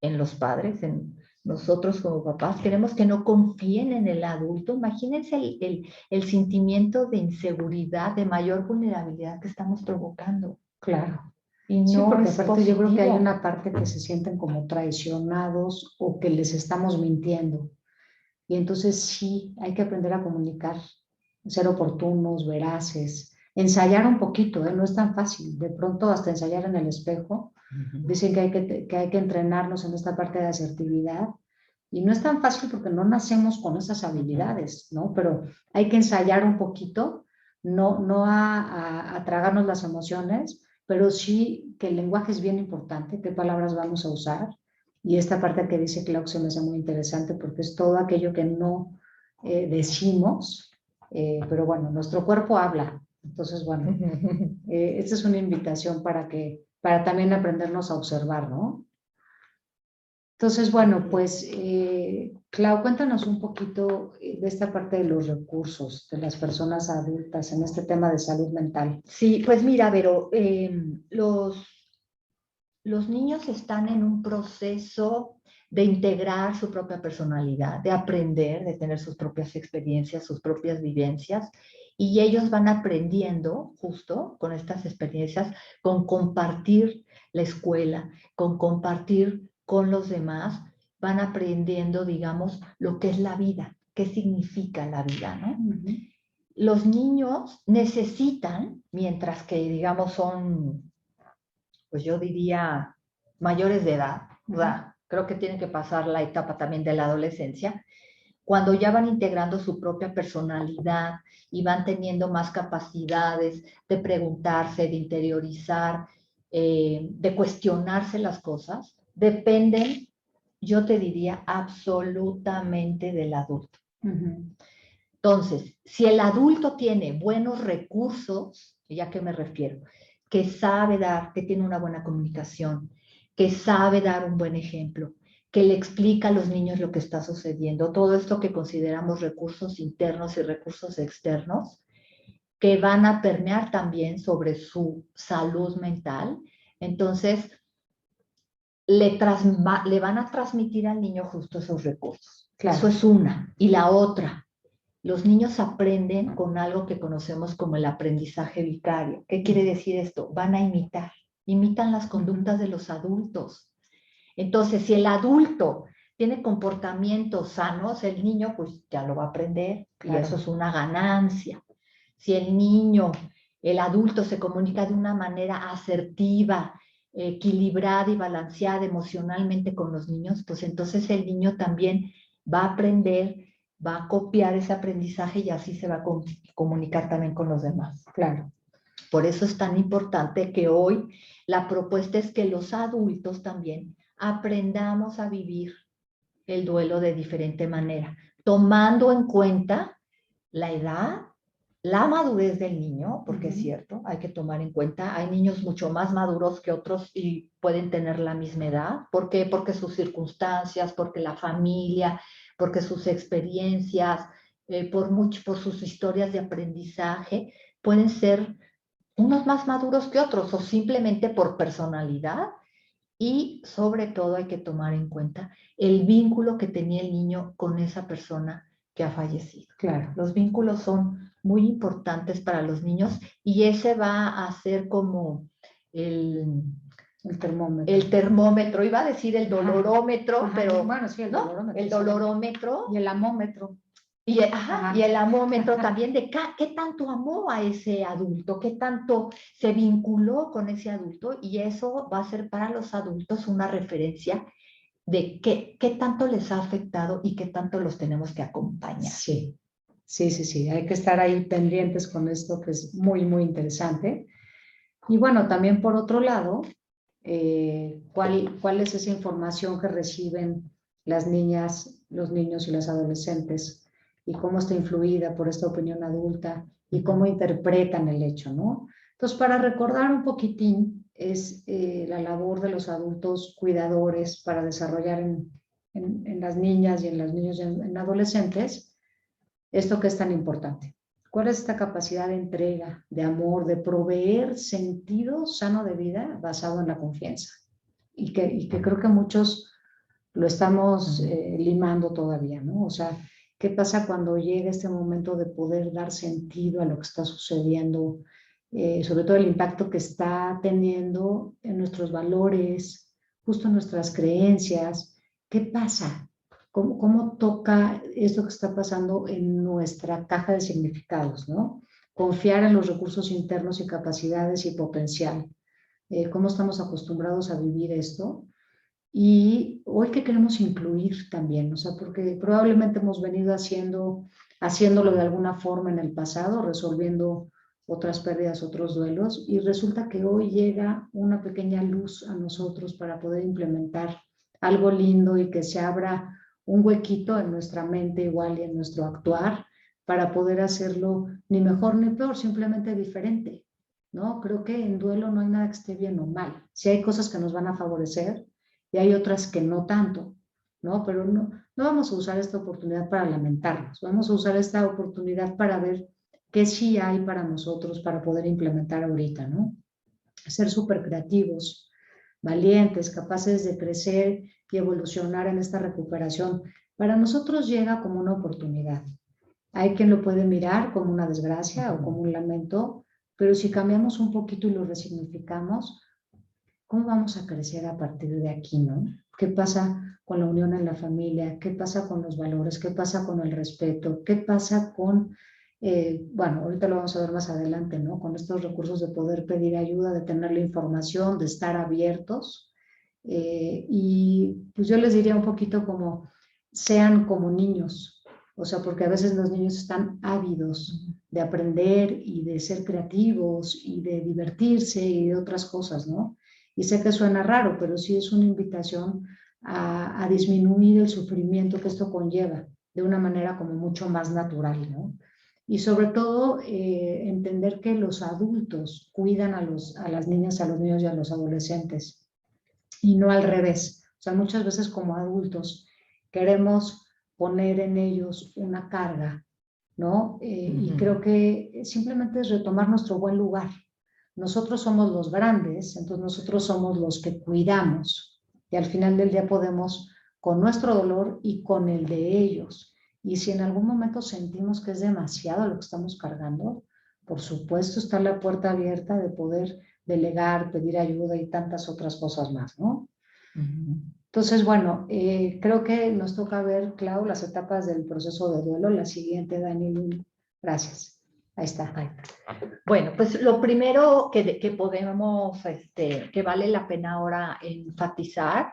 Speaker 6: en los padres, en nosotros como papás, queremos que no confíen en el adulto. Imagínense el sentimiento de inseguridad, de mayor vulnerabilidad que estamos provocando.
Speaker 5: Claro.
Speaker 6: Y no
Speaker 5: sí, porque
Speaker 6: es
Speaker 5: aparte yo creo que hay
Speaker 6: positivo.
Speaker 5: una parte que se sienten como traicionados o que les estamos mintiendo. Y entonces sí, hay que aprender a comunicar, ser oportunos, veraces, ensayar un poquito, no es tan fácil. De pronto hasta ensayar en el espejo. Dicen que hay que entrenarnos en esta parte de asertividad. Y no es tan fácil porque no nacemos con esas habilidades, ¿no? Pero hay que ensayar un poquito, no a tragarnos las emociones, pero sí que el lenguaje es bien importante, qué palabras vamos a usar. Y esta parte que dice Clau se me hace muy interesante porque es todo aquello que no decimos, pero bueno, nuestro cuerpo habla. Entonces, bueno, esta es una invitación para también aprendernos a observar, ¿no? Entonces, bueno, pues, Clau, cuéntanos un poquito de esta parte de los recursos de las personas adultas en este tema de salud mental.
Speaker 6: Sí, pues mira, Vero, los niños están en un proceso de integrar su propia personalidad, de aprender, de tener sus propias experiencias, sus propias vivencias, y ellos van aprendiendo justo con estas experiencias, con compartir la escuela, con compartir con los demás, van aprendiendo, digamos, lo que es la vida, qué significa la vida, ¿no? Los niños necesitan, mientras que, digamos, son pues yo diría, mayores de edad, ¿verdad? Creo que tienen que pasar la etapa también de la adolescencia, cuando ya van integrando su propia personalidad y van teniendo más capacidades de preguntarse, de interiorizar, de cuestionarse las cosas, dependen, yo te diría, absolutamente del adulto. Entonces, si el adulto tiene buenos recursos, ¿y a qué me refiero? Que sabe dar, que tiene una buena comunicación, que sabe dar un buen ejemplo, que le explica a los niños lo que está sucediendo, todo esto que consideramos recursos internos y recursos externos, que van a permear también sobre su salud mental. Entonces, le van a transmitir al niño justo esos recursos. Claro. Eso es una. Y la otra, los niños aprenden con algo que conocemos como el aprendizaje vicario. ¿Qué quiere decir esto? Van a imitan las conductas de los adultos. Entonces, si el adulto tiene comportamientos sanos, el niño pues ya lo va a aprender, claro. Y eso es una ganancia. Si el adulto se comunica de una manera asertiva, equilibrada y balanceada emocionalmente con los niños, pues entonces el niño también va a aprender, va a copiar ese aprendizaje y así se va a comunicar también con los demás. Claro. Por eso es tan importante que hoy la propuesta es que los adultos también aprendamos a vivir el duelo de diferente manera, tomando en cuenta la edad, la madurez del niño, porque es cierto, hay que tomar en cuenta, hay niños mucho más maduros que otros y pueden tener la misma edad. ¿Por qué? Porque sus circunstancias, porque la familia, porque sus experiencias, por sus historias de aprendizaje, pueden ser unos más maduros que otros o simplemente por personalidad. Y sobre todo hay que tomar en cuenta el vínculo que tenía el niño con esa persona que ha fallecido. Claro. Los vínculos son muy importantes para los niños y ese va a ser como el termómetro. Iba a decir el dolorómetro, pero
Speaker 5: bueno, sí,
Speaker 6: ¿no? El dolorómetro.
Speaker 5: Y el amómetro.
Speaker 6: Y el amómetro también de qué tanto amó a ese adulto, qué tanto se vinculó con ese adulto, y eso va a ser para los adultos una referencia de qué tanto les ha afectado y qué tanto los tenemos que acompañar.
Speaker 5: Sí, hay que estar ahí pendientes con esto que es muy, muy interesante. Y bueno, también por otro lado, ¿cuál es esa información que reciben las niñas, los niños y las adolescentes? Y cómo está influida por esta opinión adulta y cómo interpretan el hecho, ¿no? Entonces, para recordar un poquitín, es la labor de los adultos cuidadores para desarrollar en las niñas y en los niños y en adolescentes esto que es tan importante. ¿Cuál es esta capacidad de entrega, de amor, de proveer sentido sano de vida basado en la confianza? Y que creo que muchos lo estamos limando todavía, ¿no? O sea, ¿qué pasa cuando llega este momento de poder dar sentido a lo que está sucediendo? Sobre todo el impacto que está teniendo en nuestros valores, justo en nuestras creencias. ¿Qué pasa? ¿Cómo toca esto que está pasando en nuestra caja de significados, ¿no? Confiar en los recursos internos y capacidades y potencial. ¿Cómo estamos acostumbrados a vivir esto? Y hoy que queremos incluir también, o sea, porque probablemente hemos venido haciéndolo de alguna forma en el pasado, resolviendo otras pérdidas, otros duelos, y resulta que hoy llega una pequeña luz a nosotros para poder implementar algo lindo y que se abra un huequito en nuestra mente igual y en nuestro actuar para poder hacerlo ni mejor ni peor, simplemente diferente, ¿no? Creo que en duelo no hay nada que esté bien o mal. Sí hay cosas que nos van a favorecer, y hay otras que no tanto, ¿no? Pero no vamos a usar esta oportunidad para lamentarnos, vamos a usar esta oportunidad para ver qué sí hay para nosotros para poder implementar ahorita, ¿no? Ser súper creativos, valientes, capaces de crecer y evolucionar en esta recuperación. Para nosotros llega como una oportunidad. Hay quien lo puede mirar como una desgracia o como un lamento, pero si cambiamos un poquito y lo resignificamos, ¿cómo vamos a crecer a partir de aquí, no? ¿Qué pasa con la unión en la familia? ¿Qué pasa con los valores? ¿Qué pasa con el respeto? ¿Qué pasa con Bueno, ahorita lo vamos a ver más adelante, ¿no? Con estos recursos de poder pedir ayuda, de tener la información, de estar abiertos. Y pues yo les diría un poquito como, sean como niños, o sea, porque a veces los niños están ávidos de aprender y de ser creativos y de divertirse y de otras cosas, ¿no? Y sé que suena raro, pero sí es una invitación a disminuir el sufrimiento que esto conlleva de una manera como mucho más natural, ¿no? Y sobre todo entender que los adultos cuidan a las niñas, a los niños y a los adolescentes y no al revés. O sea, muchas veces como adultos queremos poner en ellos una carga, ¿no? Y creo que simplemente es retomar nuestro buen lugar. Nosotros somos los grandes, entonces nosotros somos los que cuidamos y al final del día podemos, con nuestro dolor y con el de ellos. Y si en algún momento sentimos que es demasiado lo que estamos cargando, por supuesto está la puerta abierta de poder delegar, pedir ayuda y tantas otras cosas más, ¿no? Entonces, bueno, creo que nos toca ver, Clau, las etapas del proceso de duelo. La siguiente, Dani. Gracias. Ahí está.
Speaker 6: Bueno, pues lo primero que podemos, que vale la pena ahora enfatizar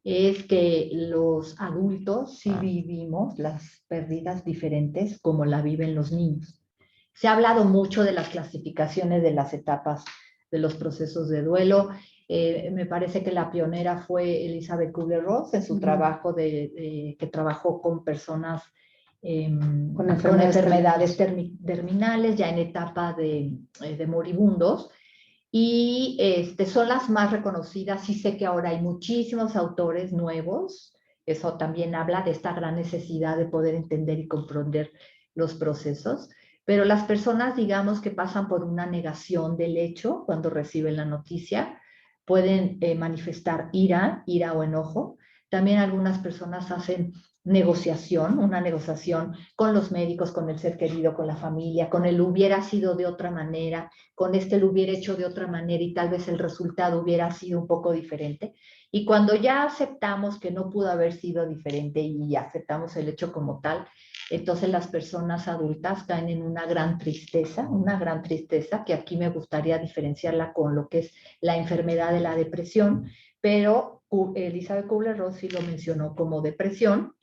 Speaker 6: es que los adultos sí vivimos las pérdidas diferentes como la viven los niños. Se ha hablado mucho de las clasificaciones de las etapas de los procesos de duelo. Me parece que la pionera fue Elizabeth Kubler-Ross en su trabajo que trabajó con personas con enfermedades terminales, ya en etapa de moribundos. Y son las más reconocidas. Sí sé que ahora hay muchísimos autores nuevos. Eso también habla de esta gran necesidad de poder entender y comprender los procesos. Pero las personas, digamos, que pasan por una negación del hecho cuando reciben la noticia, pueden manifestar ira o enojo. También algunas personas hacen una negociación con los médicos, con el ser querido, con la familia, con el hubiera sido de otra manera, con lo hubiera hecho de otra manera y tal vez el resultado hubiera sido un poco diferente. Y cuando ya aceptamos que no pudo haber sido diferente y aceptamos el hecho como tal, entonces las personas adultas caen en una gran tristeza que aquí me gustaría diferenciarla con lo que es la enfermedad de la depresión, pero Elizabeth Kubler-Ross sí lo mencionó como depresión.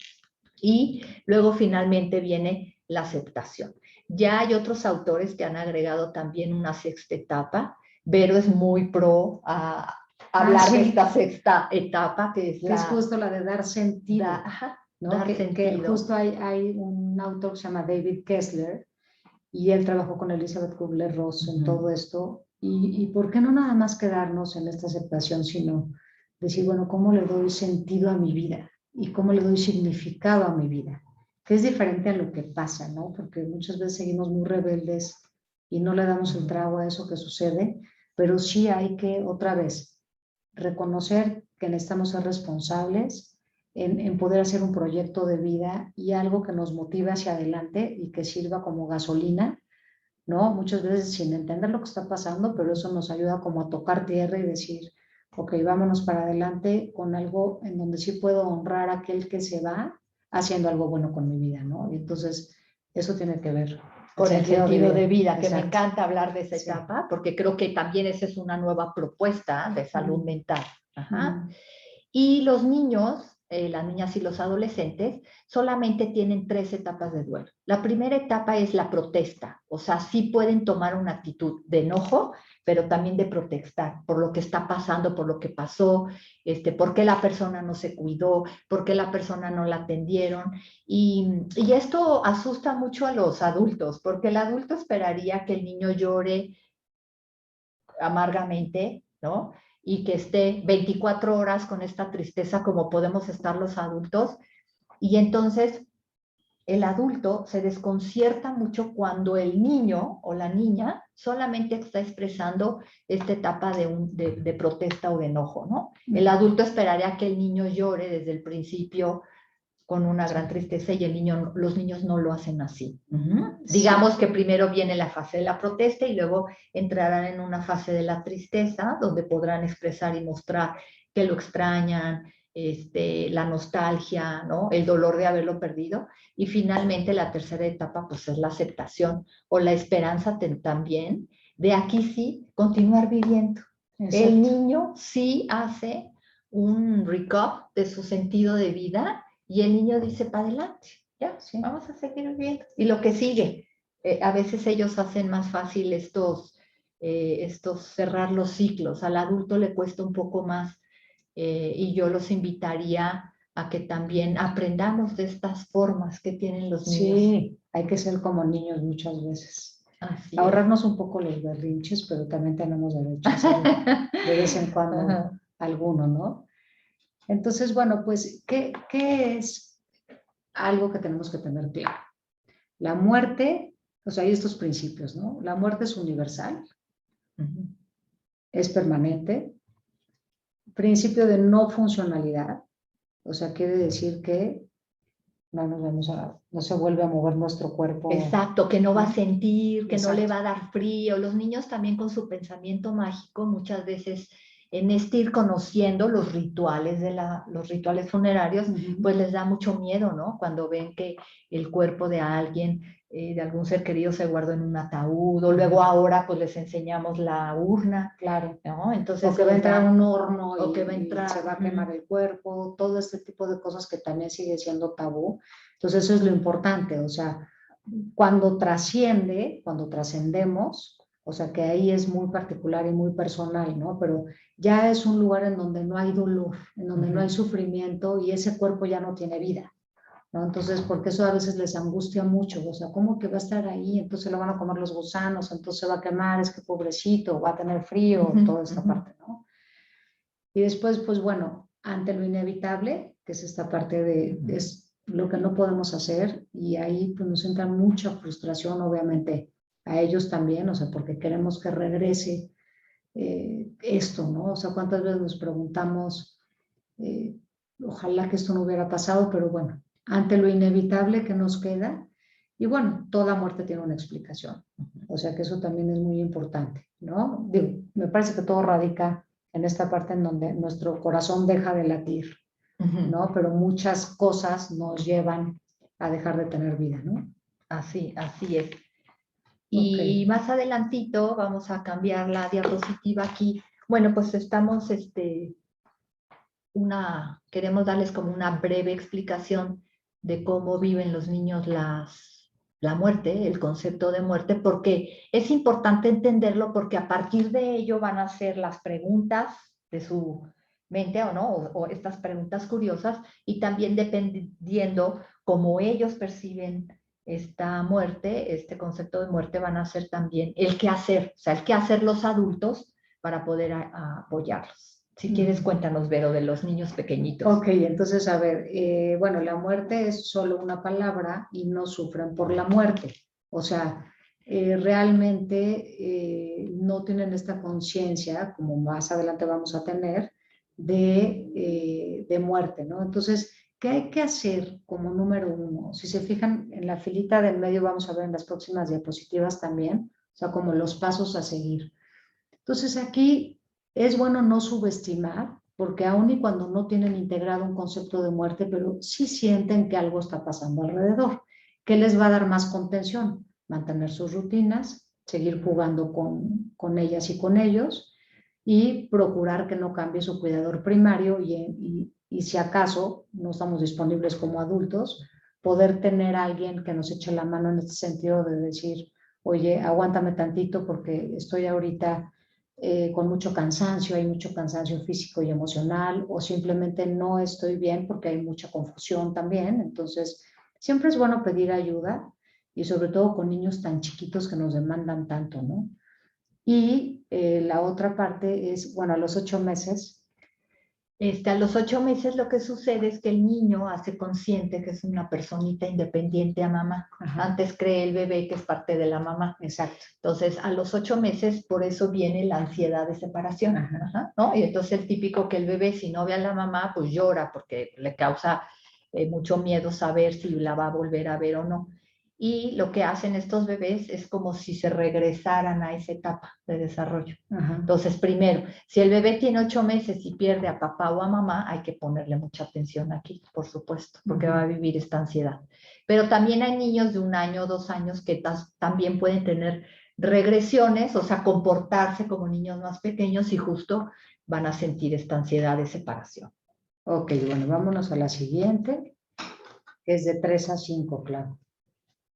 Speaker 6: Y luego finalmente viene la aceptación. Ya hay otros autores que han agregado también una sexta etapa. Vero es muy pro a hablar de esta sexta etapa, que es
Speaker 5: justo la de dar sentido. ¿no?
Speaker 6: Dar sentido.
Speaker 5: Que justo hay un autor que se llama David Kessler y él trabajó con Elizabeth Kubler-Ross en todo esto. Y ¿por qué no nada más quedarnos en esta aceptación, sino decir, bueno, ¿cómo le doy sentido a mi vida? Y cómo le doy significado a mi vida, que es diferente a lo que pasa, ¿no? Porque muchas veces seguimos muy rebeldes y no le damos el trago a eso que sucede, pero sí hay que, otra vez, reconocer que necesitamos ser responsables en poder hacer un proyecto de vida y algo que nos motive hacia adelante y que sirva como gasolina, ¿no? Muchas veces sin entender lo que está pasando, pero eso nos ayuda como a tocar tierra y decir, ok, vámonos para adelante con algo en donde sí puedo honrar a aquel que se va haciendo algo bueno con mi vida, ¿no? Y entonces eso tiene que ver
Speaker 6: con el sentido de vida, que
Speaker 5: Exacto.
Speaker 6: me encanta hablar de esa etapa, porque creo que también esa es una nueva propuesta de salud mental. Y los niños, las niñas y los adolescentes, solamente tienen 3 etapas de duelo. La primera etapa es la protesta, o sea, sí pueden tomar una actitud de enojo, pero también de protestar por lo que está pasando, por lo que pasó, por qué la persona no se cuidó, por qué la persona no la atendieron. Y esto asusta mucho a los adultos, porque el adulto esperaría que el niño llore amargamente, ¿no? Y que esté 24 horas con esta tristeza como podemos estar los adultos. Y entonces el adulto se desconcierta mucho cuando el niño o la niña solamente está expresando esta etapa de protesta o de enojo, ¿no? El adulto esperaría que el niño llore desde el principio con una gran tristeza y los niños no lo hacen así. Digamos que primero viene la fase de la protesta y luego entrarán en una fase de la tristeza donde podrán expresar y mostrar que lo extrañan, la nostalgia, ¿no? El dolor de haberlo perdido. Y finalmente la tercera etapa pues es la aceptación o la esperanza también de aquí sí continuar viviendo.
Speaker 5: Exacto.
Speaker 6: El niño sí hace un recap de su sentido de vida y el niño dice para adelante, ya,
Speaker 5: Sí.
Speaker 6: vamos a seguir viviendo. Y lo que sigue, a veces ellos hacen más fácil estos cerrar los ciclos. Al adulto le cuesta un poco más y yo los invitaría a que también aprendamos de estas formas que tienen los niños.
Speaker 5: Sí, hay que ser como niños muchas veces.
Speaker 6: Así
Speaker 5: Ahorrarnos un poco los berrinches, pero también tenemos derecho a hacer de vez en cuando
Speaker 6: Ajá.
Speaker 5: alguno, ¿no? Entonces, bueno, pues, ¿qué es algo que tenemos que tener claro? La muerte, o sea, hay estos principios, ¿no? La muerte es universal, es permanente, principio de no funcionalidad, o sea, quiere decir que no se vuelve a mover nuestro cuerpo.
Speaker 6: Exacto, que no va a sentir, que no le
Speaker 5: Exacto.
Speaker 6: va a dar frío. Los niños también con su pensamiento mágico muchas veces en ir conociendo los rituales los rituales funerarios, pues les da mucho miedo, ¿no? Cuando ven que el cuerpo de alguien, de algún ser querido se guardó en un ataúd, o luego ahora pues les enseñamos la urna,
Speaker 5: Claro.
Speaker 6: ¿no? Entonces,
Speaker 5: o que va a entrar a un horno
Speaker 6: o que va a
Speaker 5: y
Speaker 6: entrar,
Speaker 5: se va a quemar el cuerpo, todo este tipo de cosas que también sigue siendo tabú. Entonces eso es lo importante, o sea, cuando trascendemos, o sea que ahí es muy particular y muy personal, ¿no? Pero ya es un lugar en donde no hay dolor, en donde no hay sufrimiento y ese cuerpo ya no tiene vida, ¿no? Entonces, porque eso a veces les angustia mucho, o sea, ¿cómo que va a estar ahí? Entonces lo van a comer los gusanos, entonces se va a quemar, es que pobrecito, va a tener frío, toda esta parte, ¿no? Y después, pues bueno, ante lo inevitable, que es esta parte es lo que no podemos hacer, y ahí pues nos entra mucha frustración, obviamente, a ellos también, o sea, porque queremos que regrese esto, ¿no? O sea, ¿cuántas veces nos preguntamos, ojalá que esto no hubiera pasado, pero bueno, ante lo inevitable que nos queda, y bueno, toda muerte tiene una explicación, o sea que eso también es muy importante, ¿no? Digo, me parece que todo radica en esta parte en donde nuestro corazón deja de latir, ¿no? Pero muchas cosas nos llevan a dejar de tener vida, ¿no?
Speaker 6: Así es. Y más adelantito vamos a cambiar la diapositiva aquí. Bueno, pues estamos, queremos darles como una breve explicación de cómo viven los niños la muerte, el concepto de muerte, porque es importante entenderlo porque a partir de ello van a ser las preguntas de su mente o no, o estas preguntas curiosas, y también dependiendo cómo ellos perciben esta muerte, este concepto de muerte, van a ser también el qué hacer, o sea, el qué hacer los adultos para poder apoyarlos. Si quieres, cuéntanos, Vero, de los niños pequeñitos.
Speaker 5: Ok, entonces, a ver, bueno, la muerte es solo una palabra y no sufren por la muerte. O sea, realmente no tienen esta conciencia, como más adelante vamos a tener, de muerte, ¿no? Entonces, ¿qué hay que hacer como número uno? Si se fijan en la filita del medio, vamos a ver en las próximas diapositivas también, o sea, como los pasos a seguir. Entonces, aquí es bueno no subestimar, porque aun y cuando no tienen integrado un concepto de muerte, pero sí sienten que algo está pasando alrededor. ¿Qué les va a dar más contención? Mantener sus rutinas, seguir jugando con ellas y con ellos, y procurar que no cambie su cuidador primario y si acaso no estamos disponibles como adultos, poder tener a alguien que nos eche la mano en este sentido de decir, oye, aguántame tantito porque estoy ahorita con mucho cansancio, hay mucho cansancio físico y emocional, o simplemente no estoy bien porque hay mucha confusión también. Entonces, siempre es bueno pedir ayuda y sobre todo con niños tan chiquitos que nos demandan tanto, ¿no? Y la otra parte es, bueno, a los 8 meses.
Speaker 6: A los 8 meses lo que sucede es que el niño hace consciente que es una personita independiente a mamá.
Speaker 5: Ajá.
Speaker 6: Antes cree el bebé que es parte de la mamá.
Speaker 5: Exacto.
Speaker 6: Entonces, a los 8 meses, por eso viene la ansiedad de separación.
Speaker 5: Ajá.
Speaker 6: ¿No? Y entonces el típico que el bebé, si no ve a la mamá, pues llora porque le causa mucho miedo saber si la va a volver a ver o no. y lo que hacen estos bebés es como si se regresaran a esa etapa de desarrollo.
Speaker 5: Ajá.
Speaker 6: Entonces, primero, si el bebé tiene 8 meses y pierde a papá o a mamá, hay que ponerle mucha atención aquí, por supuesto, porque va a vivir esta ansiedad. Pero también hay niños de 1 año o 2 años que también pueden tener regresiones, o sea, comportarse como niños más pequeños y justo van a sentir esta ansiedad de separación.
Speaker 5: Ok, bueno, vámonos a la siguiente, que es de 3 a 5, claro.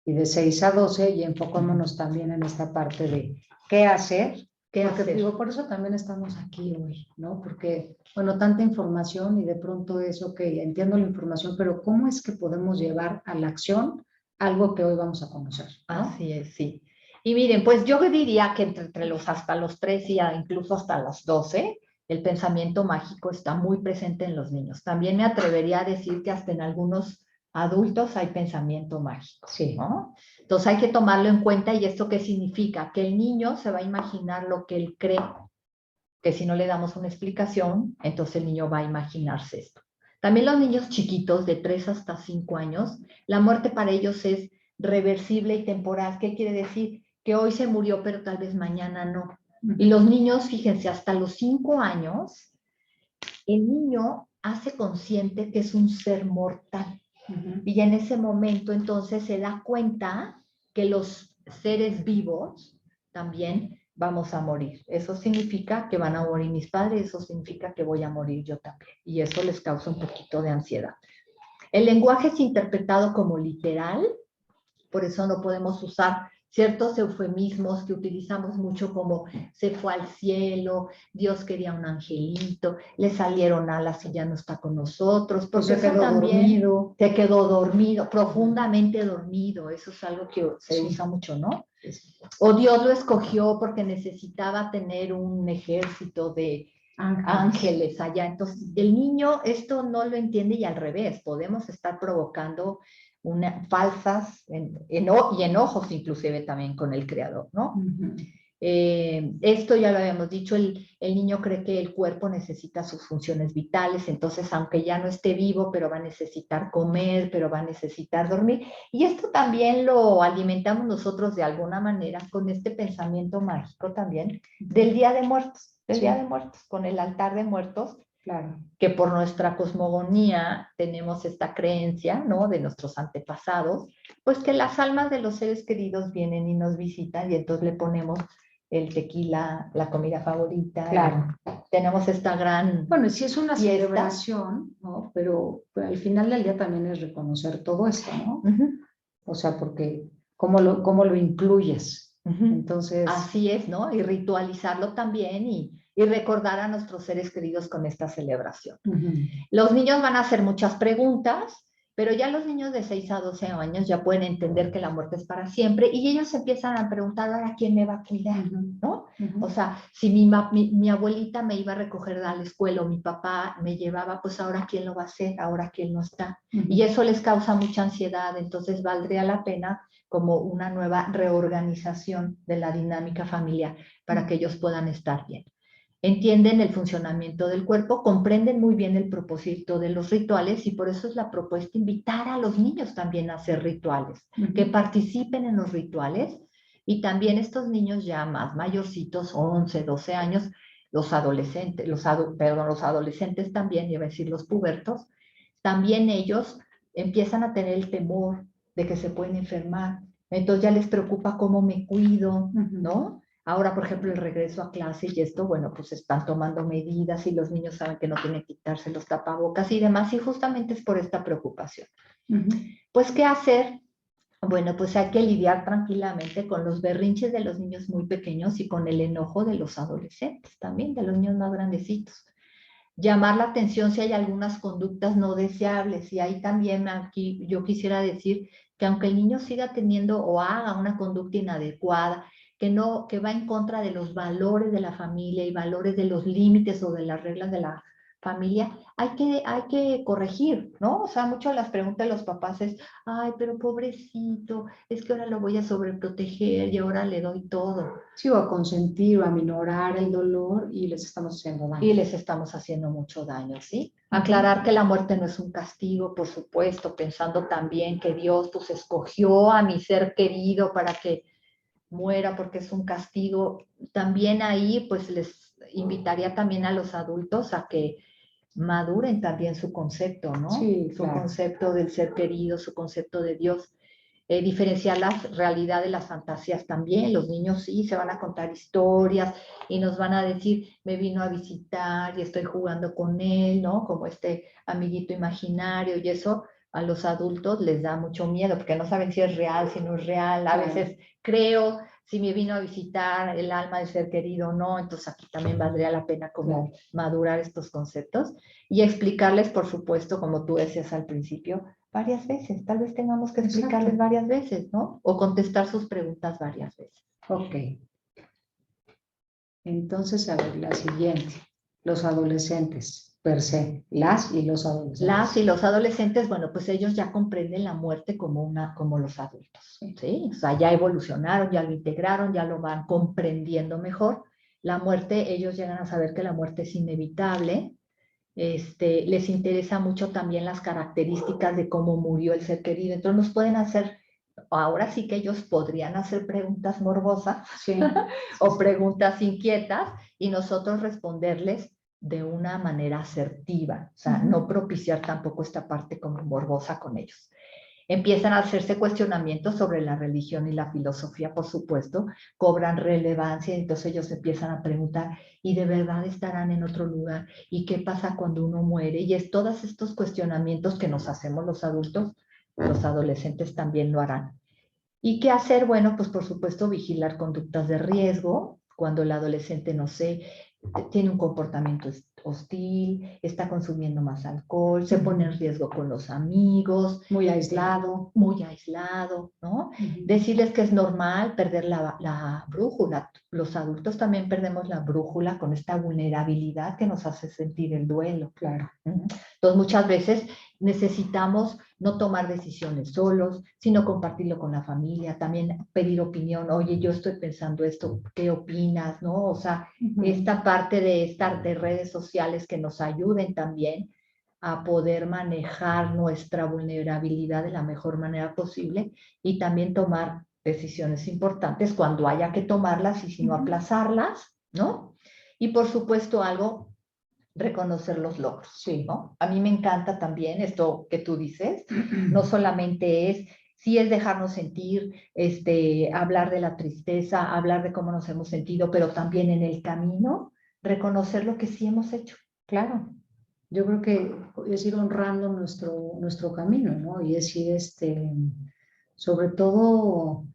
Speaker 5: Y de 6 a 12, y enfocémonos también en esta parte de qué hacer. Porque, digo, por eso también estamos aquí hoy, ¿no? Porque, bueno, tanta información y de pronto es, ok, entiendo la información, pero ¿cómo es que podemos llevar a la acción algo que hoy vamos a conocer, ¿no?
Speaker 6: Así es, sí. Y miren, pues yo diría que entre los hasta los 3 y incluso hasta los 12, el pensamiento mágico está muy presente en los niños. También me atrevería a decir que hasta en algunos adultos hay pensamiento mágico,
Speaker 5: Sí.
Speaker 6: ¿no? Entonces hay que tomarlo en cuenta. ¿Y esto qué significa? Que el niño se va a imaginar lo que él cree, que si no le damos una explicación, entonces el niño va a imaginarse esto. También los niños chiquitos de 3 hasta 5 años, la muerte para ellos es reversible y temporal. ¿Qué quiere decir? Que hoy se murió, pero tal vez mañana no. Y los niños, fíjense, hasta los 5 años, el niño hace consciente que es un ser mortal. Y en ese momento entonces se da cuenta que los seres vivos también vamos a morir. Eso significa que van a morir mis padres, eso significa que voy a morir yo también. Y eso les causa un poquito de ansiedad. El lenguaje es interpretado como literal, por eso no podemos usar ciertos eufemismos que utilizamos mucho como se fue al cielo, Dios quería un angelito, le salieron alas y ya no está con nosotros.
Speaker 5: Pues
Speaker 6: Porque
Speaker 5: se quedó dormido.
Speaker 6: Se quedó dormido, profundamente dormido. Eso es algo que se usa mucho, ¿no? O Dios lo escogió porque necesitaba tener un ejército de ángeles allá. Entonces, el niño esto no lo entiende y al revés, podemos estar provocando falsas y enojos inclusive también con el creador, ¿no? Esto ya lo habíamos dicho, el niño cree que el cuerpo necesita sus funciones vitales, entonces aunque ya no esté vivo, pero va a necesitar comer, pero va a necesitar dormir. Y esto también lo alimentamos nosotros de alguna manera con este pensamiento mágico también del Día de Muertos, Día de Muertos, con el altar de muertos.
Speaker 5: Claro.
Speaker 6: Que por nuestra cosmogonía tenemos esta creencia, ¿no? De nuestros antepasados, pues que las almas de los seres queridos vienen y nos visitan y entonces le ponemos el tequila, la comida favorita.
Speaker 5: Claro.
Speaker 6: Tenemos esta gran
Speaker 5: Bueno, sí es una
Speaker 6: fiesta.
Speaker 5: celebración, ¿no? Pero al final del día también es reconocer todo esto, ¿no? O sea, porque ¿cómo lo incluyes? Entonces...
Speaker 6: Así es, ¿no? Y ritualizarlo también y recordar a nuestros seres queridos con esta celebración. Los niños van a hacer muchas preguntas, pero ya los niños de 6 a 12 años ya pueden entender que la muerte es para siempre y ellos empiezan a preguntar, ¿ahora quién me va a cuidar? ¿No? O sea, si mi abuelita me iba a recoger a la escuela o mi papá me llevaba, pues ahora quién lo va a hacer, ahora quién no está. Y eso les causa mucha ansiedad, entonces valdría la pena como una nueva reorganización de la dinámica familiar para que ellos puedan estar bien. Entienden el funcionamiento del cuerpo, comprenden muy bien el propósito de los rituales y por eso es la propuesta invitar a los niños también a hacer rituales, que participen en los rituales y también estos niños ya más mayorcitos, 11, 12 años, los adolescentes, los adolescentes también, iba a decir los pubertos, también ellos empiezan a tener el temor de que se pueden enfermar, entonces ya les preocupa cómo me cuido, ¿no? Ahora, por ejemplo, el regreso a clase y esto, bueno, pues están tomando medidas y los niños saben que no tienen que quitarse los tapabocas y demás, y justamente es por esta preocupación. Pues, ¿qué hacer? Bueno, pues hay que lidiar tranquilamente con los berrinches de los niños muy pequeños y con el enojo de los adolescentes, también de los niños más grandecitos. Llamar la atención si hay algunas conductas no deseables, y ahí también aquí yo quisiera decir que aunque el niño siga teniendo o haga una conducta inadecuada, que va en contra de los valores de la familia y valores de los límites o de las reglas de la familia, hay que corregir, ¿no? O sea, muchas de las preguntas de los papás es, ay, pero pobrecito, es que ahora lo voy a sobreproteger y ahora le doy todo.
Speaker 5: Sí, o a consentir o a minorar el dolor y les estamos haciendo daño.
Speaker 6: Y les estamos haciendo mucho daño, ¿sí? Aclarar que la muerte no es un castigo, por supuesto, pensando también que Dios pues escogió a mi ser querido para que muera porque es un castigo. También ahí pues les invitaría también a los adultos a que maduren también su concepto, ¿no?
Speaker 5: Sí,
Speaker 6: su
Speaker 5: claro.
Speaker 6: concepto del ser querido, su concepto de Dios. Diferenciar la realidad de las fantasías también. Los niños sí se van a contar historias y nos van a decir, me vino a visitar y estoy jugando con él, ¿no? Como este amiguito imaginario, y eso a los adultos les da mucho miedo porque no saben si es real, si no es real. A veces creo si me vino a visitar el alma del ser querido o no. Entonces aquí también valdría la pena como madurar estos conceptos y explicarles, por supuesto, como tú decías al principio, varias veces. Tal vez tengamos que explicarles varias veces, ¿no? O contestar sus preguntas varias veces.
Speaker 5: Ok. Entonces, a ver, la siguiente. Los adolescentes, per se. Las y los adolescentes.
Speaker 6: Las y los adolescentes, bueno, pues ellos ya comprenden la muerte como los adultos, ¿sí? O sea, ya evolucionaron, ya lo integraron, ya lo van comprendiendo mejor. La muerte, ellos llegan a saber que la muerte es inevitable. Les interesa mucho también las características de cómo murió el ser querido. Entonces nos pueden hacer, ahora sí que ellos podrían hacer preguntas morbosas o preguntas inquietas y nosotros responderles de una manera asertiva, o sea, no propiciar tampoco esta parte como morbosa con ellos. Empiezan a hacerse cuestionamientos sobre la religión y la filosofía, por supuesto, cobran relevancia, entonces ellos empiezan a preguntar, ¿y de verdad estarán en otro lugar? ¿Y qué pasa cuando uno muere? Y es todos estos cuestionamientos que nos hacemos los adultos, los adolescentes también lo harán. ¿Y qué hacer? Bueno, pues por supuesto vigilar conductas de riesgo, cuando el adolescente, no sé, tiene un comportamiento hostil, está consumiendo más alcohol, se pone en riesgo con los amigos.
Speaker 5: Muy aislado.
Speaker 6: Muy aislado, ¿no? Decirles que es normal perder la brújula. Los adultos también perdemos la brújula con esta vulnerabilidad que nos hace sentir el duelo.
Speaker 5: Claro.
Speaker 6: Entonces, muchas veces necesitamos no tomar decisiones solos, sino compartirlo con la familia, también pedir opinión. Oye, yo estoy pensando esto, ¿qué opinas? ¿No? O sea, esta parte de redes sociales que nos ayuden también a poder manejar nuestra vulnerabilidad de la mejor manera posible y también tomar decisiones importantes cuando haya que tomarlas y si no aplazarlas, ¿no? Y por supuesto reconocer los logros,
Speaker 5: sí,
Speaker 6: ¿no? A mí me encanta también esto que tú dices, no solamente sí es dejarnos sentir, hablar de la tristeza, hablar de cómo nos hemos sentido, pero también en el camino reconocer lo que sí hemos hecho.
Speaker 5: Claro. Yo creo que es ir honrando nuestro camino, ¿no? Y es ir, sobre todo,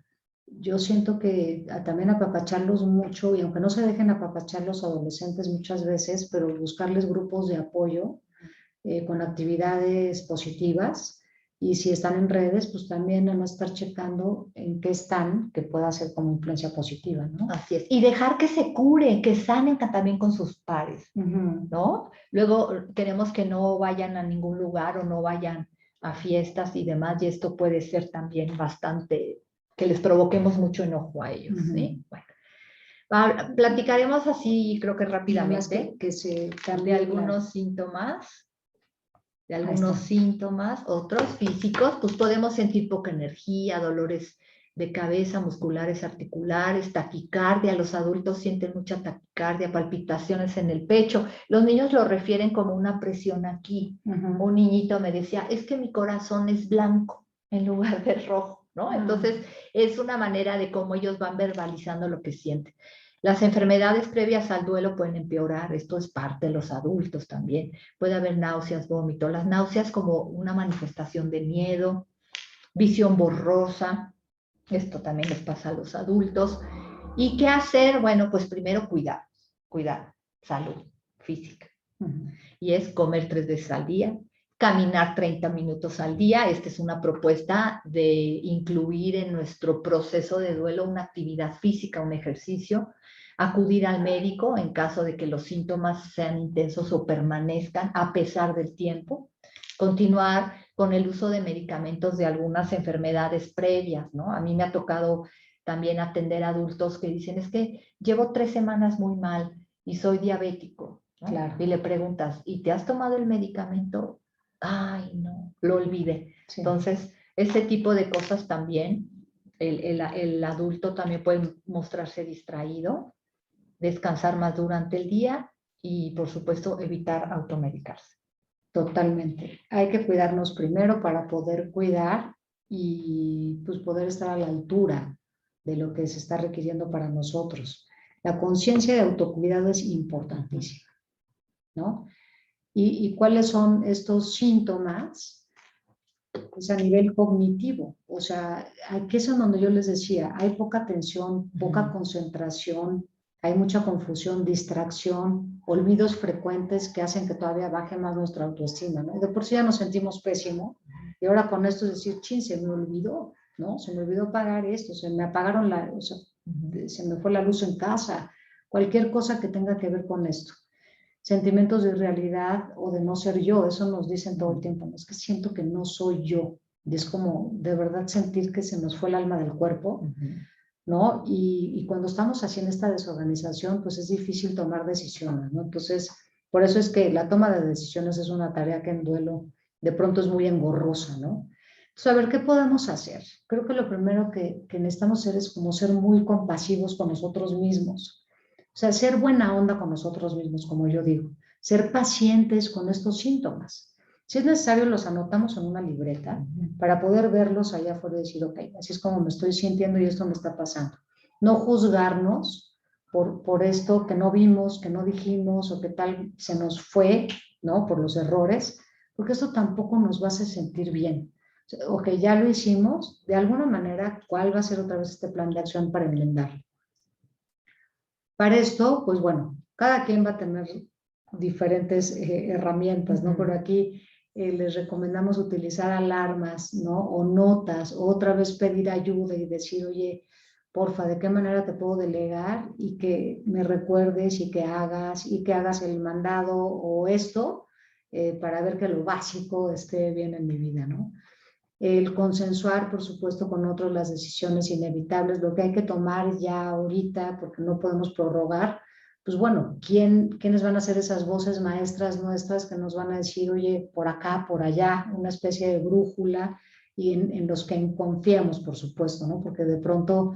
Speaker 5: yo siento que también apapacharlos mucho, y aunque no se dejen apapachar los adolescentes muchas veces, pero buscarles grupos de apoyo con actividades positivas. Y si están en redes, pues también no estar checando en qué están, que pueda ser como influencia positiva, ¿no?
Speaker 6: Así es. Y dejar que se curen, que sanen también con sus pares, ¿no? Luego queremos que no vayan a ningún lugar o no vayan a fiestas y demás, y esto puede ser también bastante, que les provoquemos mucho enojo a ellos, ¿sí? Bueno, platicaremos así, creo que rápidamente,
Speaker 5: que se
Speaker 6: de algunos síntomas. De algunos síntomas, otros físicos, pues podemos sentir poca energía, dolores de cabeza, musculares, articulares, taquicardia. Los adultos sienten mucha taquicardia, palpitaciones en el pecho. Los niños lo refieren como una presión aquí. Un niñito me decía, es que mi corazón es blanco en lugar de rojo, ¿no? Entonces, es una manera de cómo ellos van verbalizando lo que sienten. Las enfermedades previas al duelo pueden empeorar, esto es parte de los adultos también. Puede haber náuseas, vómito, las náuseas como una manifestación de miedo, visión borrosa, esto también les pasa a los adultos. ¿Y qué hacer? Bueno, pues primero cuidar, salud física. Y es comer 3 veces al día, caminar 30 minutos al día. Esta es una propuesta de incluir en nuestro proceso de duelo una actividad física, un ejercicio. acudir al médico en caso de que los síntomas sean intensos o permanezcan a pesar del tiempo, continuar con el uso de medicamentos de algunas enfermedades previas, ¿no? A mí me ha tocado también atender a adultos que dicen, es que llevo 3 semanas muy mal y soy diabético, ¿no?
Speaker 5: Claro.
Speaker 6: Y le preguntas, ¿y te has tomado el medicamento? Ay, no, lo olvidé.
Speaker 5: Sí.
Speaker 6: Entonces, ese tipo de cosas también, el adulto también puede mostrarse distraído, descansar más durante el día y, por supuesto, evitar automedicarse.
Speaker 5: Totalmente. Hay que cuidarnos primero para poder cuidar y pues poder estar a la altura de lo que se está requiriendo para nosotros. La conciencia de autocuidado es importantísima, ¿no? ¿Y cuáles son estos síntomas? Pues a nivel cognitivo, o sea, aquí es en donde yo les decía, hay poca atención, poca concentración, hay mucha confusión, distracción, olvidos frecuentes que hacen que todavía baje más nuestra autoestima, ¿no? De por sí ya nos sentimos pésimo y ahora con esto es decir, chin, se me olvidó, ¿no? Se me olvidó pagar esto, se me apagaron o sea, se me fue la luz en casa, cualquier cosa que tenga que ver con esto. Sentimientos de irrealidad o de no ser yo, eso nos dicen todo el tiempo, ¿no? Es que siento que no soy yo, y es como de verdad sentir que se nos fue el alma del cuerpo, ¿no? Y cuando estamos así en esta desorganización, pues es difícil tomar decisiones, ¿no? Entonces, por eso es que la toma de decisiones es una tarea que en duelo de pronto es muy engorrosa, ¿no? Entonces, a ver, ¿qué podemos hacer? Creo que lo primero que necesitamos hacer es como ser muy compasivos con nosotros mismos. O sea, ser buena onda con nosotros mismos, como yo digo, ser pacientes con estos síntomas. Si es necesario, los anotamos en una libreta para poder verlos allá afuera y decir, ok, así es como me estoy sintiendo y esto me está pasando. No juzgarnos por esto que no vimos, que no dijimos o que tal se nos fue, ¿no? Por los errores, porque eso tampoco nos va a hacer sentir bien. Ok, ya lo hicimos, de alguna manera, ¿cuál va a ser otra vez este plan de acción para enmendarlo? Para esto, pues bueno, cada quien va a tener diferentes herramientas, ¿no? Pero aquí les recomendamos utilizar alarmas, ¿no? O notas, o otra vez pedir ayuda y decir, oye, porfa, ¿de qué manera te puedo delegar? Y que me recuerdes y que hagas el mandado o esto para ver que lo básico esté bien en mi vida, ¿no? El consensuar, por supuesto, con otros las decisiones inevitables, lo que hay que tomar ya ahorita, porque no podemos prorrogar, pues bueno, ¿quiénes van a ser esas voces maestras nuestras que nos van a decir, oye, por acá, por allá, una especie de brújula y en los que confiemos, por supuesto, ¿no? Porque de pronto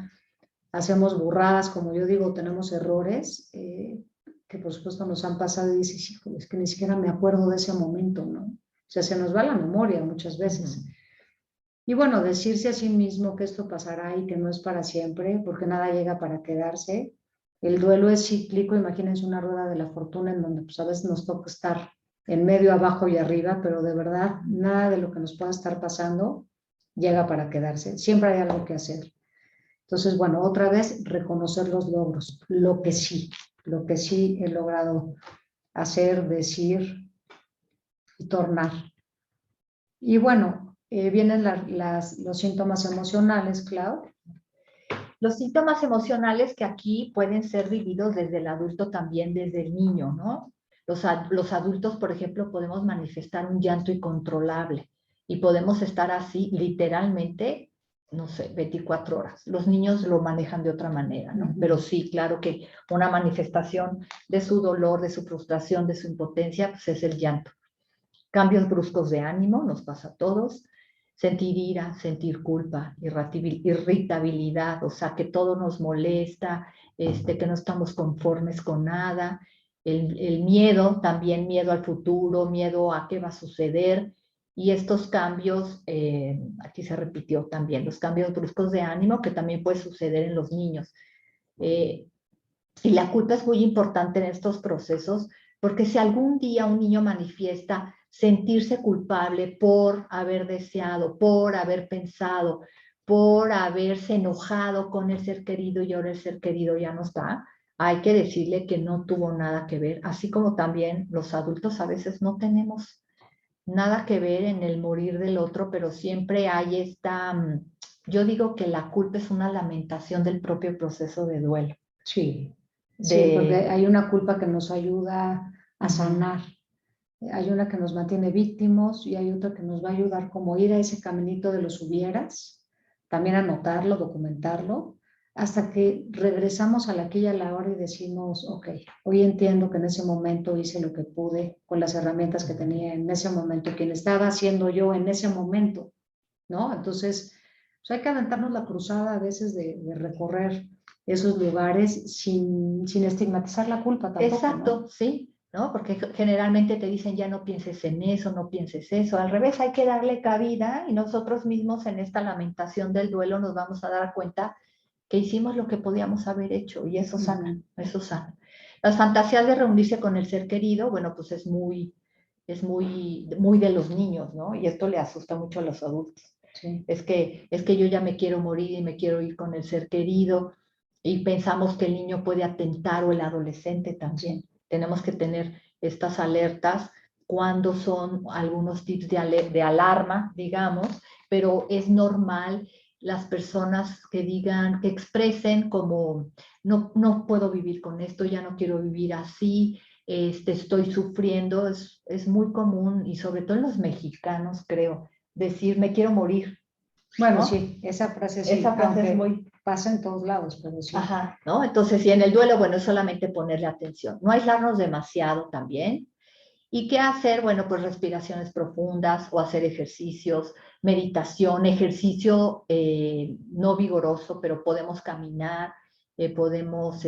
Speaker 5: hacemos burradas, como yo digo, tenemos errores que por supuesto nos han pasado y dices, híjole, es que ni siquiera me acuerdo de ese momento, ¿no? O sea, se nos va la memoria muchas veces. Y bueno, decirse a sí mismo que esto pasará y que no es para siempre, porque nada llega para quedarse. El duelo es cíclico, imagínense una rueda de la fortuna en donde pues a veces nos toca estar en medio, abajo y arriba, pero de verdad nada de lo que nos pueda estar pasando llega para quedarse. Siempre hay algo que hacer. Entonces, bueno, otra vez reconocer los logros, lo que sí he logrado hacer, decir y tornar. Y bueno, vienen los síntomas emocionales, Clau.
Speaker 6: Los síntomas emocionales que aquí pueden ser vividos desde el adulto también, desde el niño, ¿no? Los adultos, por ejemplo, podemos manifestar un llanto incontrolable y podemos estar así literalmente, no sé, 24 horas. Los niños lo manejan de otra manera, ¿no? Pero sí, claro que una manifestación de su dolor, de su frustración, de su impotencia, pues es el llanto. Cambios bruscos de ánimo, nos pasa a todos. Sentir ira, sentir culpa, irritabilidad, o sea, que todo nos molesta, que no estamos conformes con nada. El miedo, también miedo al futuro, miedo a qué va a suceder. Y estos cambios, aquí se repitió también, los cambios bruscos de ánimo que también puede suceder en los niños. Y la culpa es muy importante en estos procesos porque si algún día un niño manifiesta sentirse culpable por haber deseado, por haber pensado, por haberse enojado con el ser querido y ahora el ser querido ya no está, hay que decirle que no tuvo nada que ver, así como también los adultos a veces no tenemos nada que ver en el morir del otro, pero siempre hay yo digo que la culpa es una lamentación del propio proceso de duelo.
Speaker 5: Sí. Sí, porque hay una culpa que nos ayuda a sanar. Hay una que nos mantiene víctimas y hay otra que nos va a ayudar como ir a ese caminito de los hubieras, también anotarlo, documentarlo, hasta que regresamos a la aquí y a la hora y decimos, ok, hoy entiendo que en ese momento hice lo que pude con las herramientas que tenía en ese momento, quien estaba haciendo yo en ese momento, ¿no? Entonces, pues hay que aventarnos la cruzada a veces de recorrer esos lugares sin estigmatizar la culpa tampoco,
Speaker 6: Exacto,
Speaker 5: ¿no?
Speaker 6: sí, ¿no? Porque generalmente te dicen ya no pienses en eso, no pienses eso. Al revés, hay que darle cabida y nosotros mismos en esta lamentación del duelo nos vamos a dar cuenta que hicimos lo que podíamos haber hecho y eso sana, eso sana. Las fantasías de reunirse con el ser querido, bueno, pues es muy de los niños, ¿no? Y esto le asusta mucho a los adultos.
Speaker 5: Sí.
Speaker 6: Es que yo ya me quiero morir y me quiero ir con el ser querido y pensamos que el niño puede atentar o el adolescente también. Sí. Tenemos que tener estas alertas cuando son algunos tips de alarma, digamos, pero es normal las personas que digan, que expresen como no puedo vivir con esto, ya no quiero vivir así, estoy sufriendo, es muy común y sobre todo en los mexicanos, creo, decir me quiero morir.
Speaker 5: Bueno,
Speaker 6: ¿no?
Speaker 5: sí, esa frase sí,
Speaker 6: esa frase es muy...
Speaker 5: pasa en todos lados, pero sí.
Speaker 6: Ajá, ¿no? Entonces, y en el duelo, bueno, es solamente ponerle atención, no aislarnos demasiado también. ¿Y qué hacer? Bueno, pues respiraciones profundas o hacer ejercicios, meditación, ejercicio no vigoroso, pero podemos caminar, podemos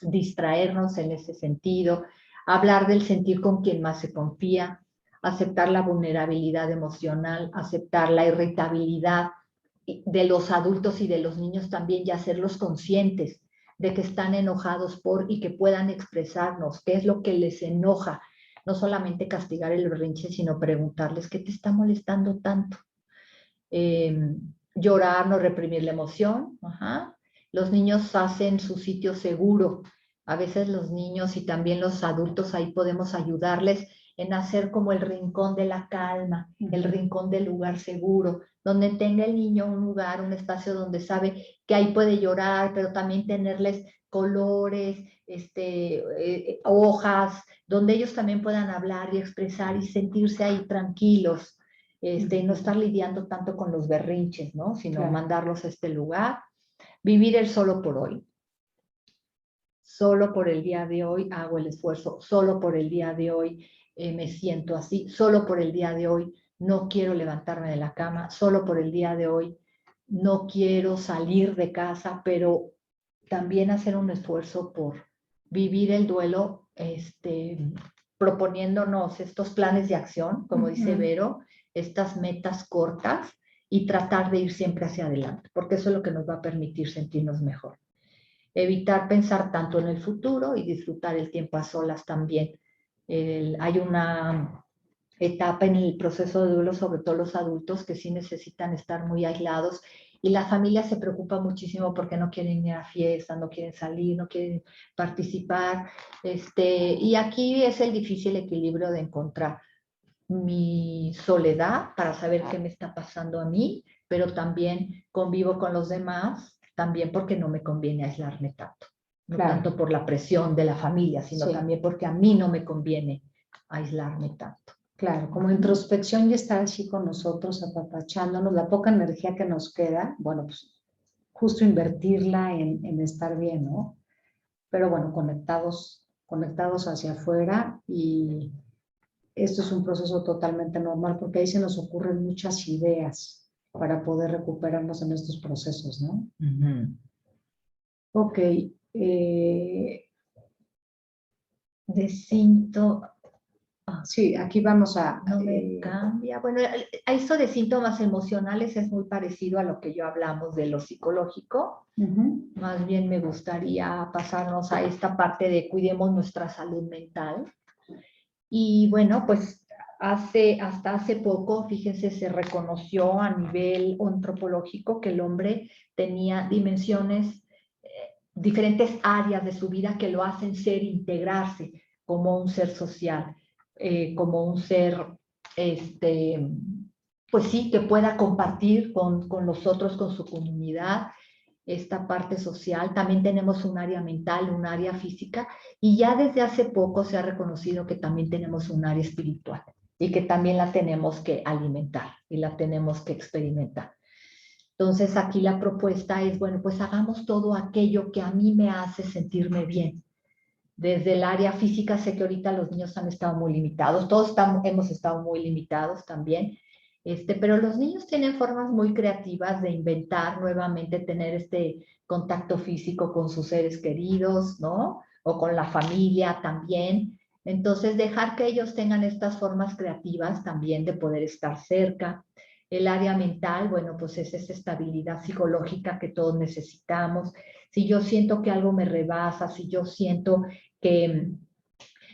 Speaker 6: distraernos en ese sentido, hablar del sentir con quien más se confía, aceptar la vulnerabilidad emocional, aceptar la irritabilidad de los adultos y de los niños también y hacerlos conscientes de que están enojados por y que puedan expresarnos qué es lo que les enoja. No solamente castigar el berrinche, sino preguntarles qué te está molestando tanto. Llorar, no reprimir la emoción. Ajá. Los niños hacen su sitio seguro. A veces los niños y también los adultos ahí podemos ayudarles en hacer como el rincón de la calma, el rincón del lugar seguro, donde tenga el niño un lugar, un espacio donde sabe que ahí puede llorar, pero también tenerles colores, hojas, donde ellos también puedan hablar y expresar y sentirse ahí tranquilos, no estar lidiando tanto con los berrinches, ¿no? Sino claro, mandarlos a este lugar. Vivir el solo por hoy. Solo por el día de hoy hago el esfuerzo, solo por el día de hoy me siento así, solo por el día de hoy no quiero levantarme de la cama, solo por el día de hoy no quiero salir de casa, pero también hacer un esfuerzo por vivir el duelo, proponiéndonos estos planes de acción, como dice Vero, estas metas cortas y tratar de ir siempre hacia adelante, porque eso es lo que nos va a permitir sentirnos mejor. Evitar pensar tanto en el futuro y disfrutar el tiempo a solas también. Hay una etapa en el proceso de duelo, sobre todo los adultos, que sí necesitan estar muy aislados y la familia se preocupa muchísimo porque no quieren ir a fiestas, no quieren salir, no quieren participar. Y aquí es el difícil equilibrio de encontrar mi soledad para saber qué me está pasando a mí, pero también convivo con los demás, también porque no me conviene aislarme tanto. No claro, tanto por la presión de la familia, sino sí, también porque a mí no me conviene aislarme tanto.
Speaker 5: Claro, como introspección y estar así con nosotros, apapachándonos, la poca energía que nos queda, bueno, pues justo invertirla en estar bien, ¿no? Pero bueno, conectados hacia afuera y esto es un proceso totalmente normal porque ahí se nos ocurren muchas ideas para poder recuperarnos en estos procesos, ¿no? Ok. Sí, aquí vamos a...
Speaker 6: No me cambia. Bueno, esto de síntomas emocionales es muy parecido a lo que yo hablamos de lo psicológico. Más bien me gustaría pasarnos a esta parte de cuidemos nuestra salud mental. Y bueno, pues hasta hace poco, fíjense, se reconoció a nivel antropológico que el hombre tenía dimensiones, diferentes áreas de su vida que lo hacen integrarse como un ser social, como un ser, pues sí, que pueda compartir con los otros, con su comunidad. esta parte social. También tenemos un área mental, un área física, y ya desde hace poco se ha reconocido que también tenemos un área espiritual y que también la tenemos que alimentar y la tenemos que experimentar. Entonces aquí la propuesta es, bueno, pues hagamos todo aquello que a mí me hace sentirme bien. Desde el área física, sé que ahorita los niños han estado muy limitados, todos hemos estado muy limitados también, pero los niños tienen formas muy creativas de inventar nuevamente, tener este contacto físico con sus seres queridos, ¿no? O con la familia también. Entonces, dejar que ellos tengan estas formas creativas también de poder estar cerca. El área mental, bueno, pues es esa estabilidad psicológica que todos necesitamos. Si yo siento que algo me rebasa, si yo siento que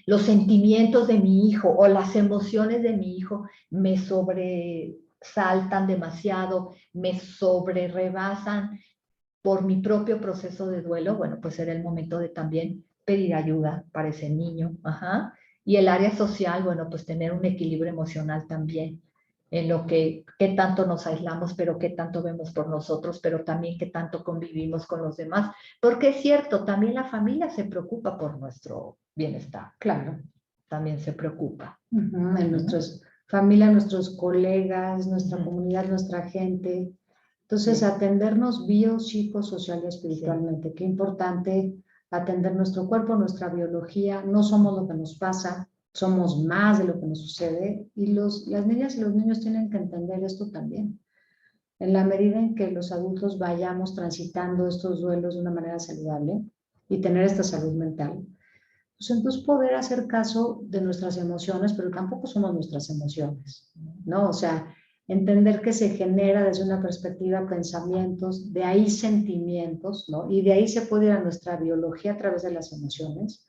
Speaker 6: los sentimientos de mi hijo o las emociones de mi hijo me sobresaltan demasiado, me sobrerebasan por mi propio proceso de duelo, bueno, pues era el momento de también pedir ayuda para ese niño. Ajá. Y el área social, bueno, pues tener un equilibrio emocional también, en lo que qué tanto nos aislamos, pero qué tanto vemos por nosotros, pero también qué tanto convivimos con los demás. Porque es cierto, también la familia se preocupa por nuestro bienestar.
Speaker 5: Claro.
Speaker 6: También se preocupa.
Speaker 5: En nuestras familias, nuestros colegas, nuestra comunidad, nuestra gente. Entonces, atendernos bio, psico, social y espiritualmente. Qué importante atender nuestro cuerpo, nuestra biología. No somos lo que nos pasa, somos más de lo que nos sucede. Y las niñas y los niños tienen que entender esto también. En la medida en que los adultos vayamos transitando estos duelos de una manera saludable y tener esta salud mental, pues entonces poder hacer caso de nuestras emociones, pero tampoco somos nuestras emociones, ¿no? O sea, entender que se genera desde una perspectiva pensamientos, de ahí sentimientos, ¿no? Y de ahí se puede ir a nuestra biología a través de las emociones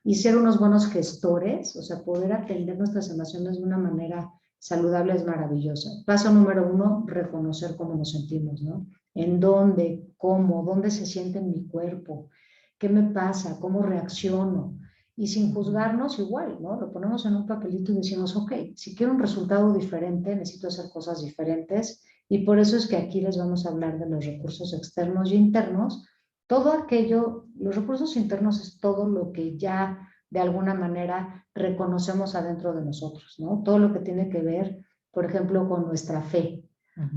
Speaker 5: y ser unos buenos gestores, o sea, poder atender nuestras emociones de una manera saludable es maravillosa. Paso número 1, reconocer cómo nos sentimos, ¿no? En dónde, cómo, dónde se siente en mi cuerpo, qué me pasa, cómo reacciono. Y sin juzgarnos igual, ¿no? Lo ponemos en un papelito y decimos, ok, si quiero un resultado diferente, necesito hacer cosas diferentes. Y por eso es que aquí les vamos a hablar de los recursos externos y internos. Todo aquello, los recursos internos es todo lo que ya de alguna manera reconocemos adentro de nosotros, ¿no? Todo lo que tiene que ver, por ejemplo, con nuestra fe.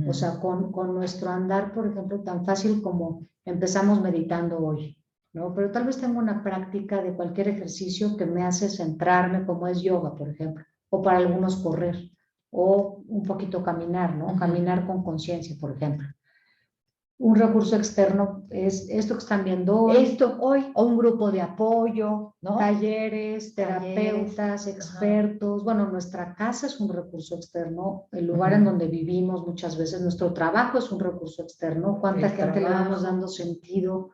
Speaker 5: O sea, con nuestro andar, por ejemplo, tan fácil como empezamos meditando hoy, ¿no? Pero tal vez tengo una práctica de cualquier ejercicio que me hace centrarme, como es yoga, por ejemplo, o para algunos correr, o un poquito caminar, ¿no? Caminar con conciencia, por ejemplo. Un recurso externo es esto que están viendo hoy.
Speaker 6: Esto hoy, o un grupo de apoyo, ¿no?
Speaker 5: Talleres, terapeutas, expertos. Bueno, nuestra casa es un recurso externo, el lugar en donde vivimos muchas veces, nuestro trabajo es un recurso externo. ¿Cuánta gente le vamos dando sentido,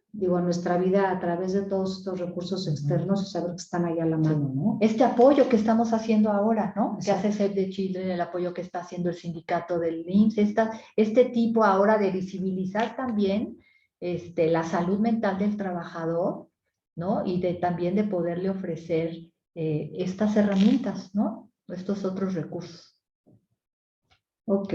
Speaker 5: digo, a nuestra vida a través de todos estos recursos externos y saber que están ahí a la mano, ¿no?
Speaker 6: Este apoyo que estamos haciendo ahora, ¿no? Que hace Save the Children, el apoyo que está haciendo el sindicato del IMSS, este tipo ahora de visibilizar también la salud mental del trabajador, ¿no? Y también de poderle ofrecer estas herramientas, ¿no? Estos otros recursos.
Speaker 5: Ok.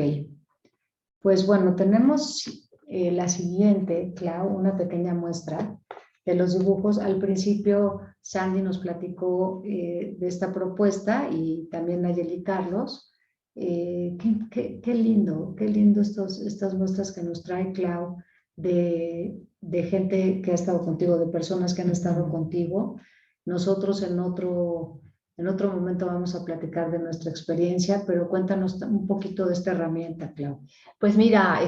Speaker 5: Pues bueno, tenemos la siguiente, Clau, una pequeña muestra de los dibujos. Al principio Sandy nos platicó de esta propuesta y también Nayeli Carlos. Qué lindo estas muestras que nos trae Clau de gente que ha estado contigo, de personas que han estado contigo. Nosotros en otro momento vamos a platicar de nuestra experiencia, pero cuéntanos un poquito de esta herramienta, Clau.
Speaker 6: Pues mira,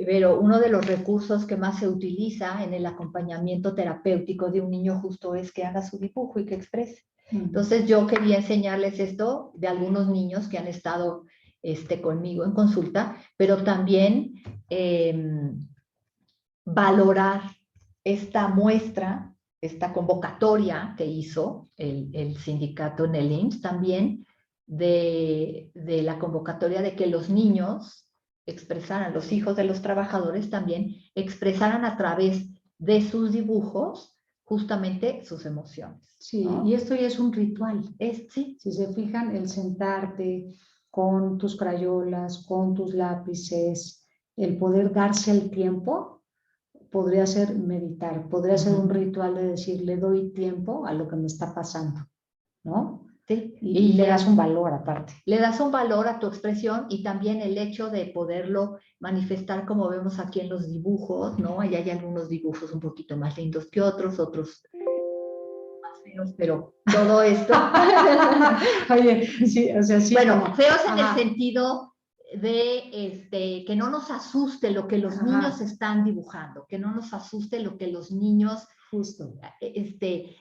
Speaker 6: Vero, uno de los recursos que más se utiliza en el acompañamiento terapéutico de un niño justo es que haga su dibujo y que exprese. Entonces yo quería enseñarles esto de algunos niños que han estado conmigo en consulta, pero también valorar esta muestra, esta convocatoria que hizo el sindicato en el IMSS también, de la convocatoria de que los niños expresaran, los hijos de los trabajadores también expresaran a través de sus dibujos justamente sus emociones.
Speaker 5: Sí,
Speaker 6: ¿no?
Speaker 5: Y esto ya es un ritual.
Speaker 6: Sí.
Speaker 5: Si se fijan, el sentarte con tus crayolas, con tus lápices, el poder darse el tiempo, podría ser meditar, podría ser un ritual de decir, le doy tiempo a lo que me está pasando, ¿no?
Speaker 6: Sí.
Speaker 5: Y le das un valor aparte.
Speaker 6: Le das un valor a tu expresión y también el hecho de poderlo manifestar como vemos aquí en los dibujos, ¿no? Allá hay algunos dibujos un poquito más lindos que otros más feos, pero todo esto...
Speaker 5: Oye, sí, o sea, sí.
Speaker 6: Bueno,
Speaker 5: como,
Speaker 6: feos en
Speaker 5: ajá,
Speaker 6: el sentido de que no nos asuste lo que los
Speaker 5: Ajá.
Speaker 6: niños están dibujando, que no nos asuste lo que los niños
Speaker 5: justo.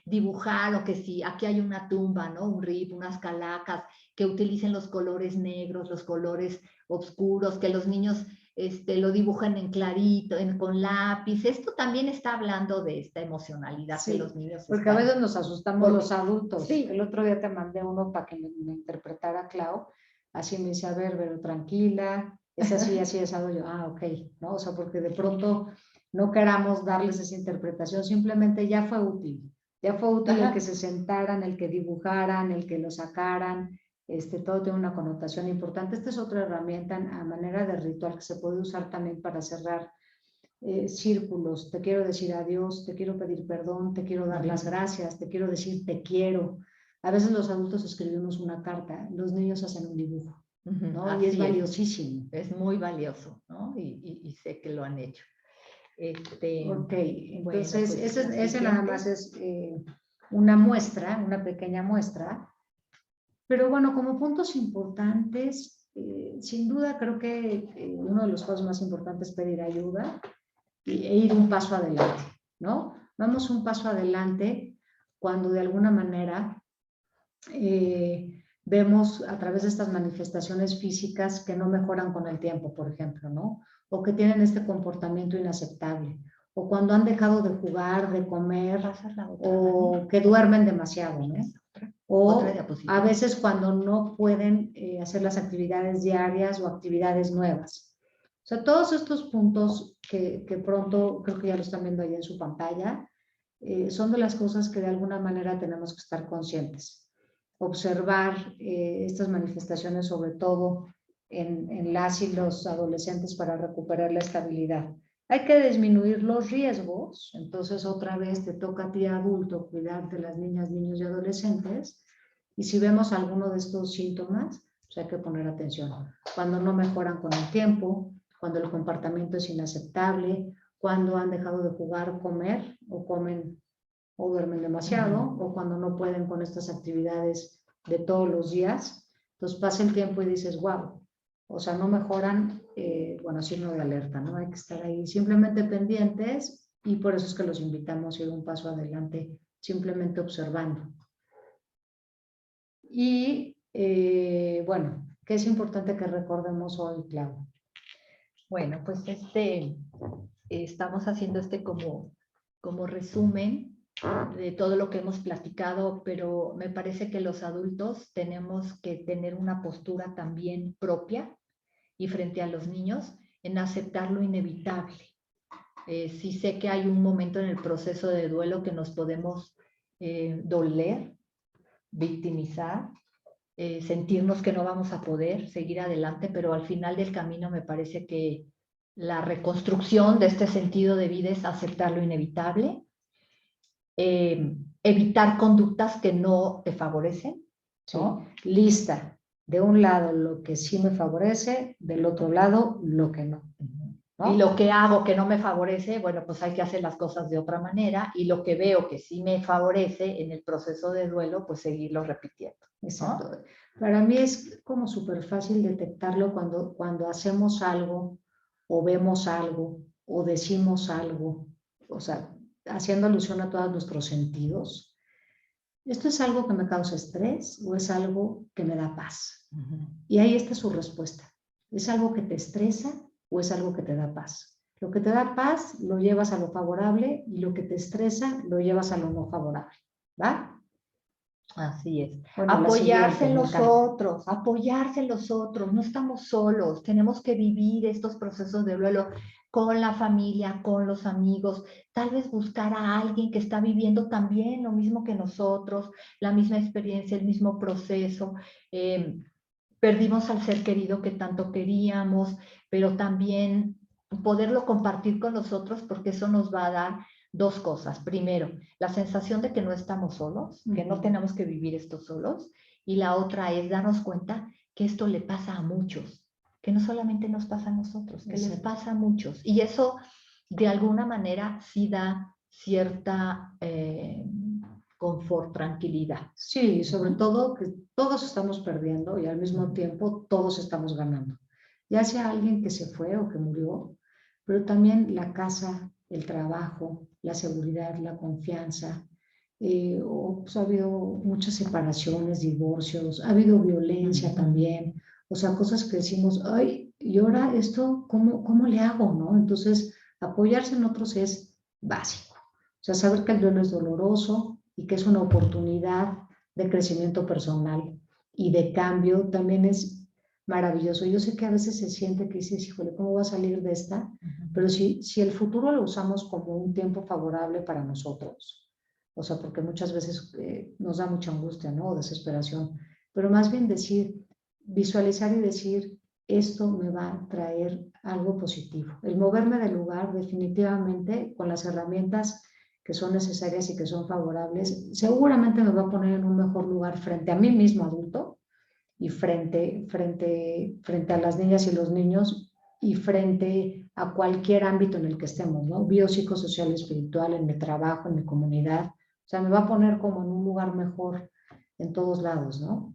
Speaker 6: dibujar, o que si aquí hay una tumba, ¿no? Un rip, unas calacas, que utilicen los colores negros, los colores oscuros, que los niños lo dibujen en clarito, con lápiz. Esto también está hablando de esta emocionalidad
Speaker 5: Sí,
Speaker 6: que los niños
Speaker 5: porque a
Speaker 6: están...
Speaker 5: veces nos asustamos
Speaker 6: Porque-
Speaker 5: los adultos.
Speaker 6: sí.
Speaker 5: El otro día te mandé uno para que me interpretara Clau. Así me dice, a ver, pero tranquila, es así, así, asado. Yo, ok, ¿no? O sea, porque de pronto no queramos darles esa interpretación, simplemente ya fue útil. Ya fue útil el que se sentaran, el que dibujaran, el que lo sacaran. Todo tiene una connotación importante. Esta es otra herramienta a manera de ritual que se puede usar también para cerrar círculos. Te quiero decir adiós, te quiero pedir perdón, te quiero dar las gracias, te quiero decir te quiero. A veces los adultos escribimos una carta, los niños hacen un dibujo, ¿no? Y es valiosísimo.
Speaker 6: Es muy valioso, ¿no? Y sé que lo han hecho.
Speaker 5: Ok, entonces
Speaker 6: bueno, pues,
Speaker 5: ese nada más es una muestra, una pequeña muestra. Pero bueno, como puntos importantes, sin duda creo que uno de los pasos más importantes es pedir ayuda e ir un paso adelante, ¿no? Vamos un paso adelante cuando de alguna manera vemos a través de estas manifestaciones físicas que no mejoran con el tiempo, por ejemplo, ¿no? O que tienen este comportamiento inaceptable, o cuando han dejado de jugar, de comer, o que duermen demasiado, ¿no? O a veces cuando no pueden hacer las actividades diarias o actividades nuevas. O sea, todos estos puntos que pronto, creo que ya lo están viendo ahí en su pantalla, son de las cosas que de alguna manera tenemos que estar conscientes. Observar estas manifestaciones, sobre todo en las y los adolescentes, para recuperar la estabilidad. Hay que disminuir los riesgos, entonces otra vez te toca a ti adulto cuidar de las niñas, niños y adolescentes, y si vemos alguno de estos síntomas, pues hay que poner atención. Cuando no mejoran con el tiempo, cuando el comportamiento es inaceptable, cuando han dejado de jugar, comer, o comen o duermen demasiado, o cuando no pueden con estas actividades de todos los días. Entonces pasa el tiempo y dices, wow, o sea, no mejoran, bueno, signo de alerta, ¿no? Hay que estar ahí simplemente pendientes, y por eso es que los invitamos a ir un paso adelante, simplemente observando. Y bueno, ¿qué es importante que recordemos hoy, Clau?
Speaker 6: Bueno, pues estamos haciendo como resumen de todo lo que hemos platicado, pero me parece que los adultos tenemos que tener una postura también propia y frente a los niños en aceptar lo inevitable. Sí sé que hay un momento en el proceso de duelo que nos podemos doler, victimizar, sentirnos que no vamos a poder seguir adelante, pero al final del camino me parece que la reconstrucción de este sentido de vida es aceptar lo inevitable, evitar conductas que no te favorecen, ¿no?
Speaker 5: Sí. Lista, de un lado lo que sí me favorece, del otro lado lo que no. ¿No?
Speaker 6: Y lo que hago que no me favorece, bueno, pues hay que hacer las cosas de otra manera, y lo que veo que sí me favorece en el proceso de duelo, pues seguirlo repitiendo, ¿no?
Speaker 5: Exacto. Para mí es como súper fácil detectarlo cuando hacemos algo, o vemos algo, o decimos algo, o sea, haciendo alusión a todos nuestros sentidos. ¿Esto es algo que me causa estrés o es algo que me da paz? Y ahí está su respuesta. ¿Es algo que te estresa o es algo que te da paz? Lo que te da paz lo llevas a lo favorable, y lo que te estresa lo llevas a lo no favorable, ¿va?
Speaker 6: Así es.
Speaker 5: Bueno,
Speaker 6: apoyarse en los otros, no estamos solos, tenemos que vivir estos procesos de duelo con la familia, con los amigos, tal vez buscar a alguien que está viviendo también lo mismo que nosotros, la misma experiencia, el mismo proceso. Perdimos al ser querido que tanto queríamos, pero también poderlo compartir con nosotros, porque eso nos va a dar dos cosas. Primero, la sensación de que no estamos solos, que no tenemos que vivir esto solos. Y la otra es darnos cuenta que esto le pasa a muchos, que no solamente nos pasa a nosotros, que les pasa a muchos. Y eso, de alguna manera, sí da cierta confort, tranquilidad.
Speaker 5: Sí, sobre todo que todos estamos perdiendo y al mismo tiempo todos estamos ganando. Ya sea alguien que se fue o que murió, pero también la casa, el trabajo, la seguridad, la confianza. Ha habido muchas separaciones, divorcios, ha habido violencia también. O sea, cosas que decimos, ay, y ahora esto, ¿cómo le hago? ¿No? Entonces, apoyarse en otros es básico. O sea, saber que el duelo es doloroso y que es una oportunidad de crecimiento personal y de cambio también es maravilloso. Yo sé que a veces se siente que dices, híjole, ¿cómo va a salir de esta? Pero si el futuro lo usamos como un tiempo favorable para nosotros, o sea, porque muchas veces nos da mucha angustia, ¿no? O desesperación, pero más bien visualizar y decir, esto me va a traer algo positivo. El moverme del lugar definitivamente con las herramientas que son necesarias y que son favorables, seguramente me va a poner en un mejor lugar frente a mí mismo adulto y frente a las niñas y los niños y frente a cualquier ámbito en el que estemos, ¿no? Biopsicosocial, espiritual, en mi trabajo, en mi comunidad. O sea, me va a poner como en un lugar mejor en todos lados, ¿no?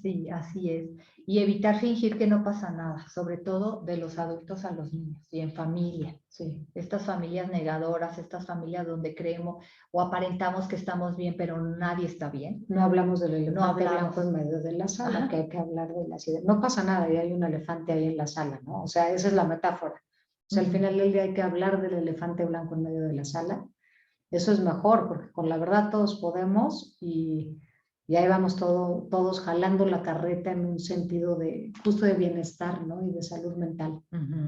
Speaker 6: Sí, así es. Y evitar fingir que no pasa nada, sobre todo de los adultos a los niños y en familia.
Speaker 5: Sí.
Speaker 6: Estas familias negadoras, estas familias donde creemos o aparentamos que estamos bien, pero nadie está bien.
Speaker 5: No hablamos del elefante
Speaker 6: hablamos.
Speaker 5: blanco en medio de la sala,
Speaker 6: Ajá.
Speaker 5: que hay que hablar de las ideas. No pasa nada y hay un elefante ahí en la sala, ¿no? O sea, esa es la metáfora. O sea, al final del día hay que hablar del elefante blanco en medio de la sala. Eso es mejor, porque con la verdad todos podemos y ahí vamos todos jalando la carreta en un sentido de justo de bienestar, ¿no? Y de salud mental.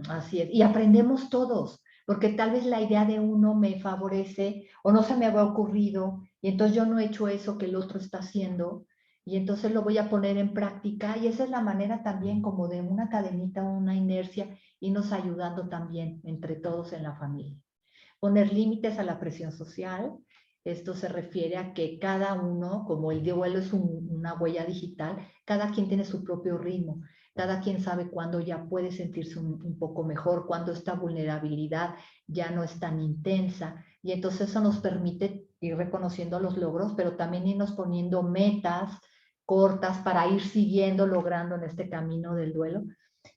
Speaker 6: Así es. Y aprendemos todos, porque tal vez la idea de uno me favorece o no se me había ocurrido y entonces yo no he hecho eso que el otro está haciendo y entonces lo voy a poner en práctica y esa es la manera también como de una cadenita, una inercia y nos ayudando también entre todos en la familia. Poner límites a la presión social. Esto se refiere a que cada uno, como el duelo es una huella digital, cada quien tiene su propio ritmo, cada quien sabe cuándo ya puede sentirse un poco mejor, cuándo esta vulnerabilidad ya no es tan intensa. Y entonces eso nos permite ir reconociendo los logros, pero también irnos poniendo metas cortas para ir siguiendo, logrando en este camino del duelo.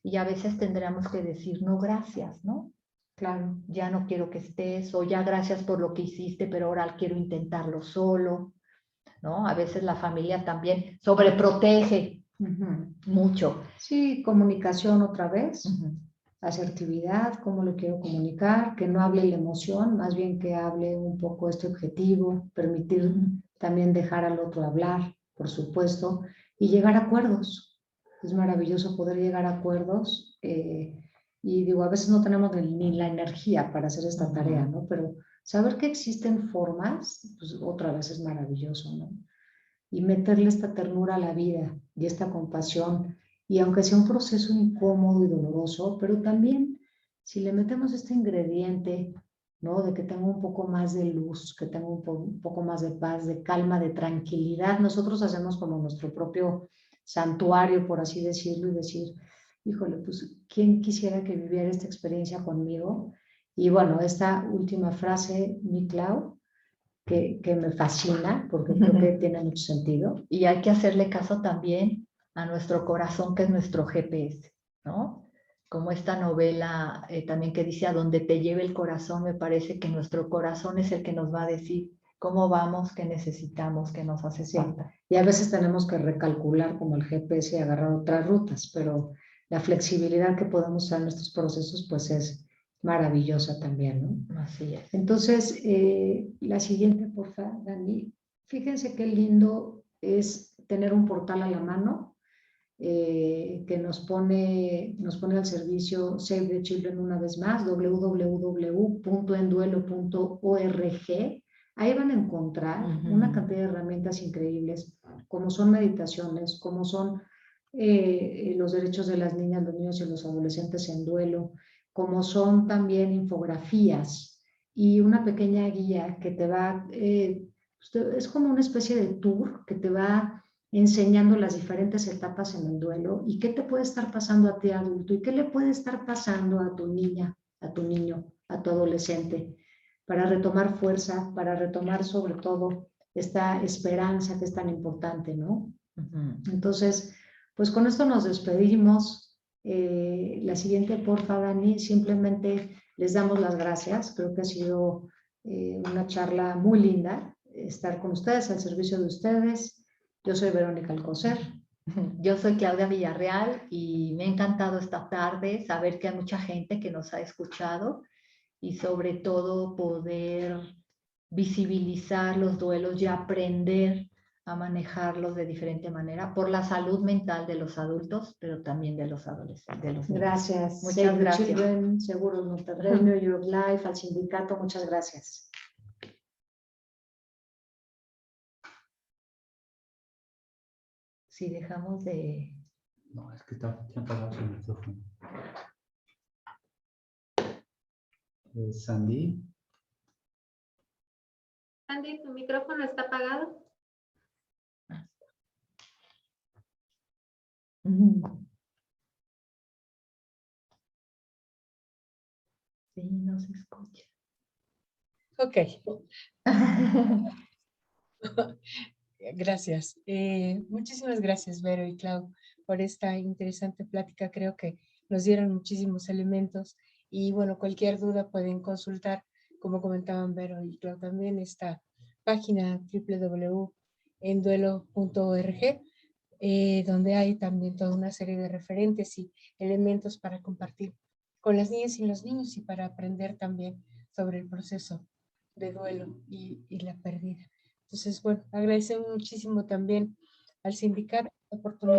Speaker 6: Y a veces tendremos que decir, no, gracias, ¿no? Claro, ya no quiero que estés, o ya gracias por lo que hiciste, pero ahora quiero intentarlo solo, ¿no? A veces la familia también sobreprotege mucho.
Speaker 5: Sí, comunicación otra vez, asertividad, cómo lo quiero comunicar, que no hable la emoción, más bien que hable un poco este objetivo, permitir también dejar al otro hablar, por supuesto, y llegar a acuerdos. Es maravilloso poder llegar a acuerdos. Y digo, a veces no tenemos ni la energía para hacer esta tarea, ¿no? Pero saber que existen formas, pues otra vez es maravilloso, ¿no? Y meterle esta ternura a la vida y esta compasión, y aunque sea un proceso incómodo y doloroso, pero también si le metemos este ingrediente, ¿no? De que tenga un poco más de luz, que tenga un poco más de paz, de calma, de tranquilidad, nosotros hacemos como nuestro propio santuario, por así decirlo, y decir, híjole, pues, ¿quién quisiera que viviera esta experiencia conmigo? Y bueno, esta última frase, mi Clau, que me fascina, porque creo que tiene mucho sentido.
Speaker 6: Y hay que hacerle caso también a nuestro corazón, que es nuestro GPS, ¿no? Como esta novela también que dice, a donde te lleve el corazón, me parece que nuestro corazón es el que nos va a decir cómo vamos, qué necesitamos, qué nos hace falta.
Speaker 5: Y a veces tenemos que recalcular como el GPS y agarrar otras rutas, pero la flexibilidad que podemos usar en nuestros procesos pues es maravillosa también, ¿no?
Speaker 6: Así es.
Speaker 5: Entonces, la siguiente, por favor, Dani. Fíjense qué lindo es tener un portal a la mano que nos pone al servicio Save the Children una vez más, www.enduelo.org. Ahí van a encontrar una cantidad de herramientas increíbles, como son meditaciones, como son los derechos de las niñas, los niños y los adolescentes en duelo, como son también infografías y una pequeña guía que te va, es como una especie de tour que te va enseñando las diferentes etapas en el duelo y qué te puede estar pasando a ti adulto y qué le puede estar pasando a tu niña, a tu niño, a tu adolescente, para retomar fuerza, para retomar sobre todo esta esperanza que es tan importante, ¿no? Entonces, pues con esto nos despedimos. La siguiente, porfa, Dani, simplemente les damos las gracias. Creo que ha sido una charla muy linda estar con ustedes, al servicio de ustedes. Yo soy Verónica Alcocer.
Speaker 6: Yo soy Claudia Villarreal y me ha encantado esta tarde saber que hay mucha gente que nos ha escuchado y sobre todo poder visibilizar los duelos y aprender a manejarlos de diferente manera por la salud mental de los adultos, pero también de los adolescentes, de los niños.
Speaker 5: Gracias.
Speaker 6: Muchas
Speaker 5: Save the
Speaker 6: gracias.
Speaker 5: Children, Seguros Monterrey, New York Life, al sindicato, muchas gracias.
Speaker 6: Si dejamos de...
Speaker 2: No, es que está apagado el micrófono. Sandy.
Speaker 4: Sandy, tu micrófono está apagado.
Speaker 6: Sí, no se escucha.
Speaker 3: Ok, gracias. Muchísimas gracias, Vero y Clau, por esta interesante plática. Creo que nos dieron muchísimos elementos y bueno, cualquier duda pueden consultar, como comentaban Vero y Clau también, esta página www.enduelo.org, donde hay también toda una serie de referentes y elementos para compartir con las niñas y los niños y para aprender también sobre el proceso de duelo y la pérdida. Entonces, bueno, agradecemos muchísimo también al sindicato la oportunidad